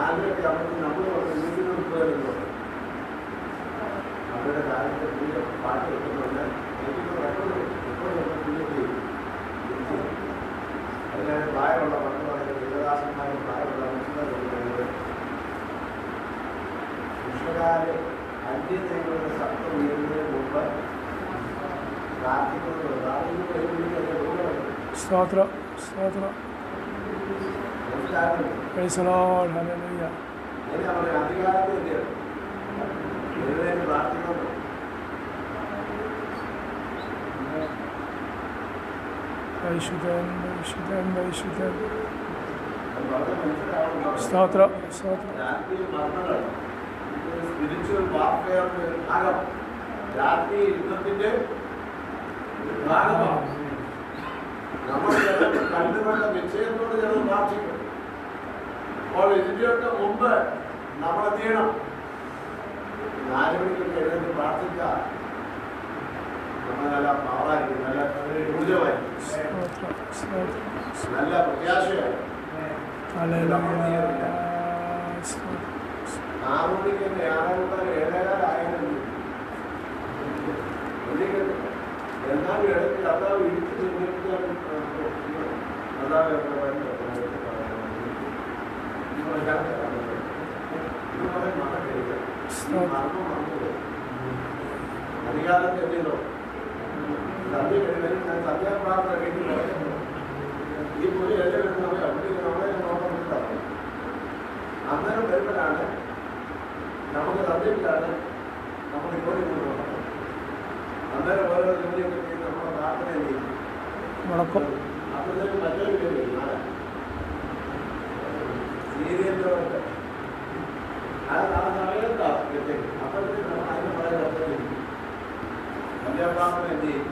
A: ആദ്യമൊക്കെ അവർക്ക് നമ്മൾ വീട്ടിൽ നിൽക്കുമല്ലോ. അവരുടെ കാലത്തെ പൂജ പാട്ട് വെക്കുന്നുണ്ട്. അതിനാണ് പ്രായമുള്ള മക്കളായ ദേവദാസന്മാരും പ്രായമുള്ള മനുഷ്യരുടെ കൃഷ്ണകാരെ അന്യദൈവങ്ങളുടെ ശബ്ദം ഉയരുന്നതിന് മുമ്പ് പ്രാർത്ഥിക്കുന്നുണ്ട്.
B: സ്തോത്രം, സ്തോത്രം. Price the Lord. ഹല്ലേലൂയ.
A: അധികാരത്തിൽ പ്രാർത്ഥിക്കുന്നു.
B: പരിശുദ്ധൻ, പരിശുദ്ധൻ, പരിശുദ്ധൻ. സ്തോത്രം, സ്തോത്രം.
A: സ്പിരിച്വൽ വാർഫെയറിന്റെ ഒരു ഭാഗം, രാത്രി യുദ്ധത്തിന്റെ ഒരു ഭാഗമാണ്. നമ്മൾ കണ്ടുകൊണ്ട നിശ്ചയത്തോട് ചിലത് പ്രാർത്ഥിക്കും. അപ്പോൾ ഇതിന്റെയൊക്കെ മുമ്പ് നമ്മൾ എന്ത് ചെയ്യണം? 4 മണിക്കൊക്കെ എഴുതി പ്രാർത്ഥിച്ചാൽ നമ്മൾ നല്ല പവറായിരിക്കും, നല്ല ഊർജമായിരിക്കും, നല്ല പ്രത്യാശയായിരിക്കും.
B: 4
A: മണിക്ക് തന്നെ 6:45 എന്നാലും ഇടയ്ക്ക് കർത്താവ് ഇടിച്ച് നിർമ്മിക്കാൻ അധികാരത്തെ എന്ത് ചെയ്തോ? സദ്യ കഴിഞ്ഞാൽ ഞാൻ സദ്യാപ്രാർത്ഥന കഴിഞ്ഞു. ഈ പുള്ളി എല്ലാം നമ്മളെ നോക്കാൻ അന്നേരം വരുമ്പോഴാണ് നമുക്ക് സദ്യയിലാണ് നമുക്ക് ജോലി കൊണ്ടുപോകണം. അന്നേരം ഓരോ ജോലിയൊക്കെ ചെയ്ത് നമ്മളെ പ്രാർത്ഥന ചെയ്യും. അപ്പോഴത്തേക്ക് മറ്റൊരു ജോലി സീരിയലിലൊക്കെ അത് ആ സമയത്താണ് കിട്ടിയത്. അപ്പോഴത്തേക്ക് നമ്മൾ അതിന് പറയാൻ സദ്യാപ്രാർത്ഥന എന്ത് ചെയ്യും?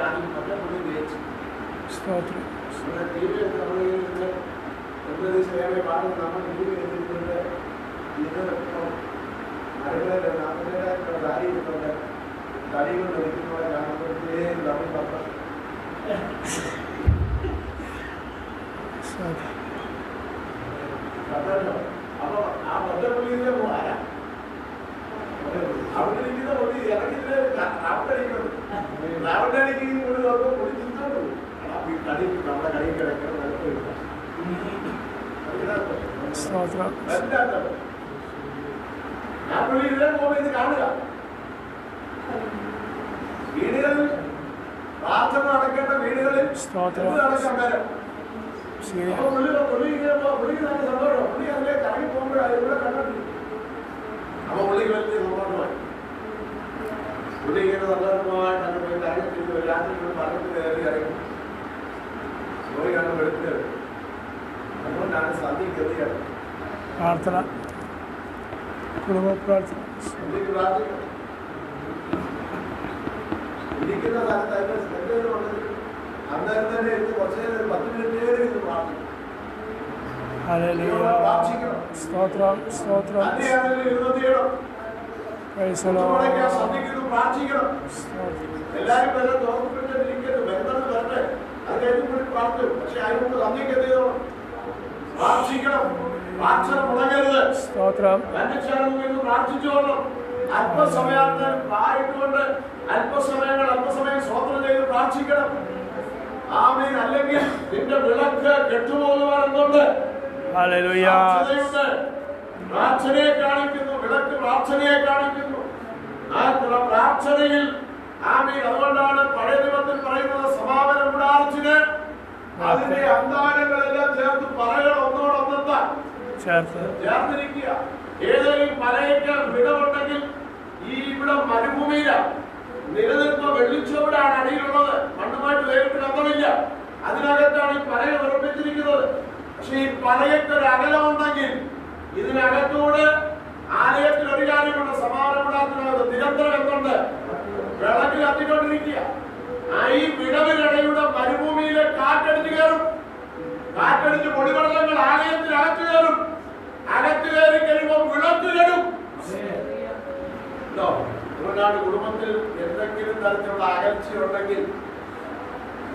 A: ആദ്യം മറ്റേ പുള്ളി ജയിച്ചു. നമ്മുടെ ടി വി നമ്മൾ സേവ പാടും. നമ്മൾ ടി വി എഴുതിയിട്ടുണ്ട്. ഇത് അടുക്കളയിൽ 40,000 ദാരി ഇട്ടുണ്ട്. തടി കൊണ്ട് ഒഴിക്കുന്നവരെ കാണുമ്പോഴത്തേക്കും നമ്മൾ പത്രം അപ്പൊ ആ പച്ചപ്പുള്ളിയിലെ ആരാ അവിടെ ഇരിക്കുന്ന പൊടി ഇറങ്ങിയിട്ട് റാവട്ടടിക്കുന്നത്. റാവട്ടടിക്ക് കൂടി നോക്കുമ്പോൾ പൊടി തിരിച്ചോളൂ. കടി നമ്മുടെ കൈ കിടക്കണം. ആ പുള്ളി ഇതിലെ പോകുമ്പോൾ ഇത് കാണുക. വീടുകളിൽ പ്രാർത്ഥന നടക്കേണ്ട വീടുകളിൽ നടക്കാൻ നേരം പുള്ളിക്ക് നല്ല സന്തോഷം. പുള്ളി അതിലെ കറങ്ങി പോകുമ്പോഴാണ് ഇവിടെ കണ്ടിട്ടില്ല. അപ്പൊ പുള്ളിക്ക് വലിയ സന്തോഷമായി. പുള്ളി ഇങ്ങനെ സന്തോഷമായിട്ട് അങ്ങനെ പോയി കറങ്ങി രാത്രി പറഞ്ഞിട്ട് കയറി ഇറങ്ങി പോയി കണ്ട് വെളുപ്പിന്. അതുകൊണ്ടാണ് സദ്യക്ക് എത്തിയത്.
B: പ്രാർത്ഥന, കുടുംബ പ്രാർത്ഥന.
A: പുള്ളിക്ക് പ്രാർത്ഥിക്കണം. ഇരിക്കുന്ന സ്ഥലത്ത് എന്തെങ്കിലും ഉണ്ടെങ്കിൽ അന്നേരം തന്നെ എടുത്ത് കുറച്ച് നേരം 10 മിനിറ്റ് ഇത് പ്രാർത്ഥിക്കും.
B: സ്തോത്രം, സ്തോത്രം.
A: എല്ലാരും വരെ തോന്നിപ്പിച്ചിരിക്കരുത്. വരുന്നത് വരട്ടെ, അത് കഴിഞ്ഞ് കൂടി പ്രാർത്ഥിക്കും. പക്ഷെ അതിനോട് സന്ധ്യക്ക് എന്ത് ചെയ്തോ? പ്രാർത്ഥിക്കണം. പ്രാർത്ഥന മുടങ്ങരുത്.
B: സ്തോത്രം
A: എന്ന് പ്രാർത്ഥിച്ചോളൂ. അല്പസമയമായിട്ടുകൊണ്ട് അല്പസമയം സ്വതന്ത്രം ചെയ്ത് പ്രാർത്ഥിക്കണം. ആമേൻ. അല്ലെങ്കിൽ നിന്റെ വിളക്ക് കെട്ടുപോകുവാനെന്നുണ്ട്.
B: ഹല്ലേലൂയ.
A: പ്രാർത്ഥനയെ കാണിക്കുന്നു. വിളക്ക് പ്രാർത്ഥനയെ കാണിക്കുന്നു. ആ പ്രാർത്ഥനയിൽ ആമേൻ. അതുകൊണ്ടാണ് പഴയ നിയമത്തിൽ പറയുന്നത് സമാപന കൂടാരത്തിന് അതിന്റെ അന്താരങ്ങളെല്ലാം ചേർത്ത് പറയണം. ഒന്നോടൊന്നെന്താ ചേർത്തിരിക്കുക. ഏതെങ്കിലും മലയേക്കാൾ വിടവുണ്ടെങ്കിൽ ഈ ഇവിടെ മരുഭൂമിയില നിലനിൽപ്പ വെള്ളിച്ചോടാണ് അടിയിലുള്ളത്. മണ്ണുമായിട്ട് വേറിട്ട് ബന്ധമില്ല. അതിനകത്താണ് ഈ പലക ഉറപ്പിച്ചിരിക്കുന്നത്. പക്ഷെ ഈ പലകയ്ക്കൊരു അകലമുണ്ടെങ്കിൽ ഇതിനകത്തൂടെ ആലയത്തിൽ ഒരു കാര്യമുണ്ട്. സമാധാനപ്പെടാത്ത നിരന്തരം എന്തുണ്ട്? വിളക്ക് കത്തിക്കൊണ്ടിരിക്കുക. ഈ വിടവിനിടയുടെ മരുഭൂമിയിലെ കാറ്റടിച്ച് കയറും. കാറ്റടിച്ച് പൊടിപടലങ്ങൾ ആലയത്തിൽ അകത്ത് കയറും. അകത്ത് കയറി കഴിയുമ്പോൾ വിളക്ക് കെടും. അതുകൊണ്ടാണ് കുടുംബത്തിൽ എന്തെങ്കിലും തരത്തിലുള്ള അകൽച്ചയുണ്ടെങ്കിൽ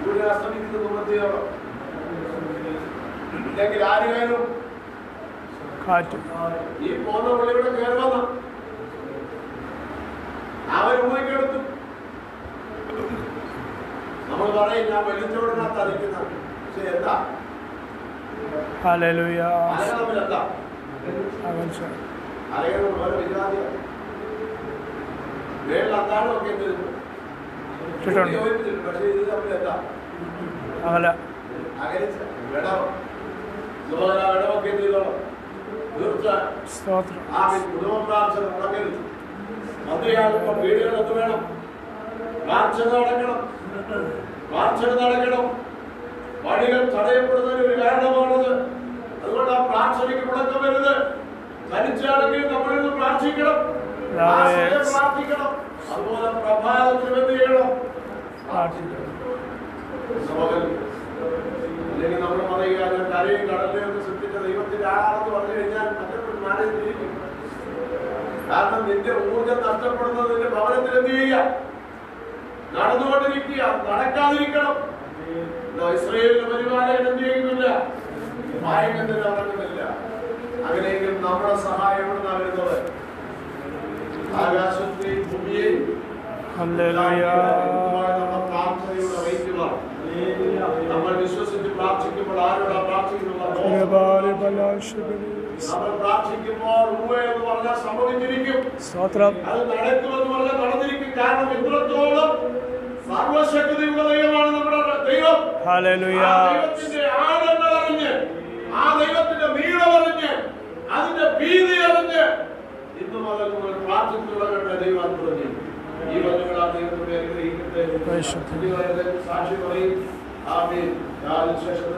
A: സൂര്യൻ അസ്തമിക്കുന്ന കുടുംബത്തിനോടോ ഇല്ലെങ്കിൽ ആര് കയറും? ഈ പോകുന്ന പുള്ളിയുടെ കയറുമെന്ന് അവർ ഊഹിക്കെടുത്തു. നമ്മൾ പറയും ഞാൻ വെള്ളിച്ചോടിനകത്ത് അറിയിക്കുന്ന. പക്ഷെ എന്താ തമ്മിലെന്താ? അലകൾ ഓരോ വിജാതിയാണ്. വേളിൽ അത്താഴമൊക്കെ എന്തിരുന്നു. പക്ഷെ ഇത് തമ്മിലെന്താ? അകലിച്ച വിടവൊക്കെ എന്ത് ചെയ്തോളാം. തീർച്ചയായും ആ കുടുംബ പ്രാർത്ഥന മുടങ്ങരുത്. മന്ത്രിയാകുമ്പോ വീടുകൾ എന്ത് വേണം? പ്രാർത്ഥന നടക്കണം. പ്രാർത്ഥന നടക്കണം. വഴികൾ തടയപ്പെടുന്നതിന് ഒരു കാരണമാണത്. അതുകൊണ്ട് ആ പ്രാർത്ഥനയ്ക്ക് മുടക്കം വരുന്നത്. തനിച്ചാണെങ്കിൽ നമ്മളിൽ നിന്ന് പ്രാർത്ഥിക്കണം. പ്രാർത്ഥിക്കണം. അതുപോലെ പ്രഭാതത്തിൽ എന്ത് ചെയ്യണം? അല്ലെങ്കിൽ നമ്മൾ പറയുക ഞാൻ കരയും കടലിലും സൃഷ്ടിച്ച ദൈവത്തിന്റെ ആളാണെന്ന് പറഞ്ഞു കഴിഞ്ഞാൽ മറ്റൊരു മാനേജിരിക്കും. കാരണം നിന്റെ ഊർജം നഷ്ടപ്പെടുന്നത് നിന്റെ ഭവനത്തിൽ എന്ത് ചെയ്യുക? നടന്നുകൊണ്ടിരിക്കുക. നടക്കാതിരിക്കണം. ഇസ്രായേലിന്റെ പരിപാലകൻ എന്ത് ചെയ്യുന്നില്ല? മായകത്തിന് നടക്കുന്നില്ല. അങ്ങനെയെങ്കിൽ നമ്മുടെ സഹായം എവിടുന്നാ വരുന്നത്? ആകാശത്തെയും ഭൂമിയെയും പ്രാർത്ഥനയുടെ വഹിക്കുവാൻ നമ്മൾ വിശ്വസിച്ച് പ്രാർത്ഥിക്കുമ്പോൾ ആരോടാ പ്രാർത്ഥിക്കുന്നത്? നമ്മൾ പ്രാർത്ഥിക്കുമ്പോൾ എന്ന് പറഞ്ഞാൽ സംഭവിച്ചിരിക്കും. അത് നടക്കുമെന്ന് പറഞ്ഞാൽ നടന്നിരിക്കും. കാരണം ഇത്രത്തോളം സർവശക്തിയുള്ള ദൈവമാണ് നമ്മുടെ ദൈവം. ദൈവത്തിന്റെ ആഴങ്ങൾ അറിഞ്ഞ്, ആ ദൈവത്തിന്റെ നീളം അറിഞ്ഞ്, അതിന്റെ ഭീതി അറിഞ്ഞ് ഇന്ന് മുതൽ നമ്മൾ പ്രാർത്ഥിച്ചു തുടങ്ങേണ്ട ദൈവം പറഞ്ഞു. ഈ വചനങ്ങളാണ് ദൈവത്തിന്റെ അനുഗ്രഹിക്കട്ടെ. സാക്ഷി പറയും. ആമേൻ. ശേഷം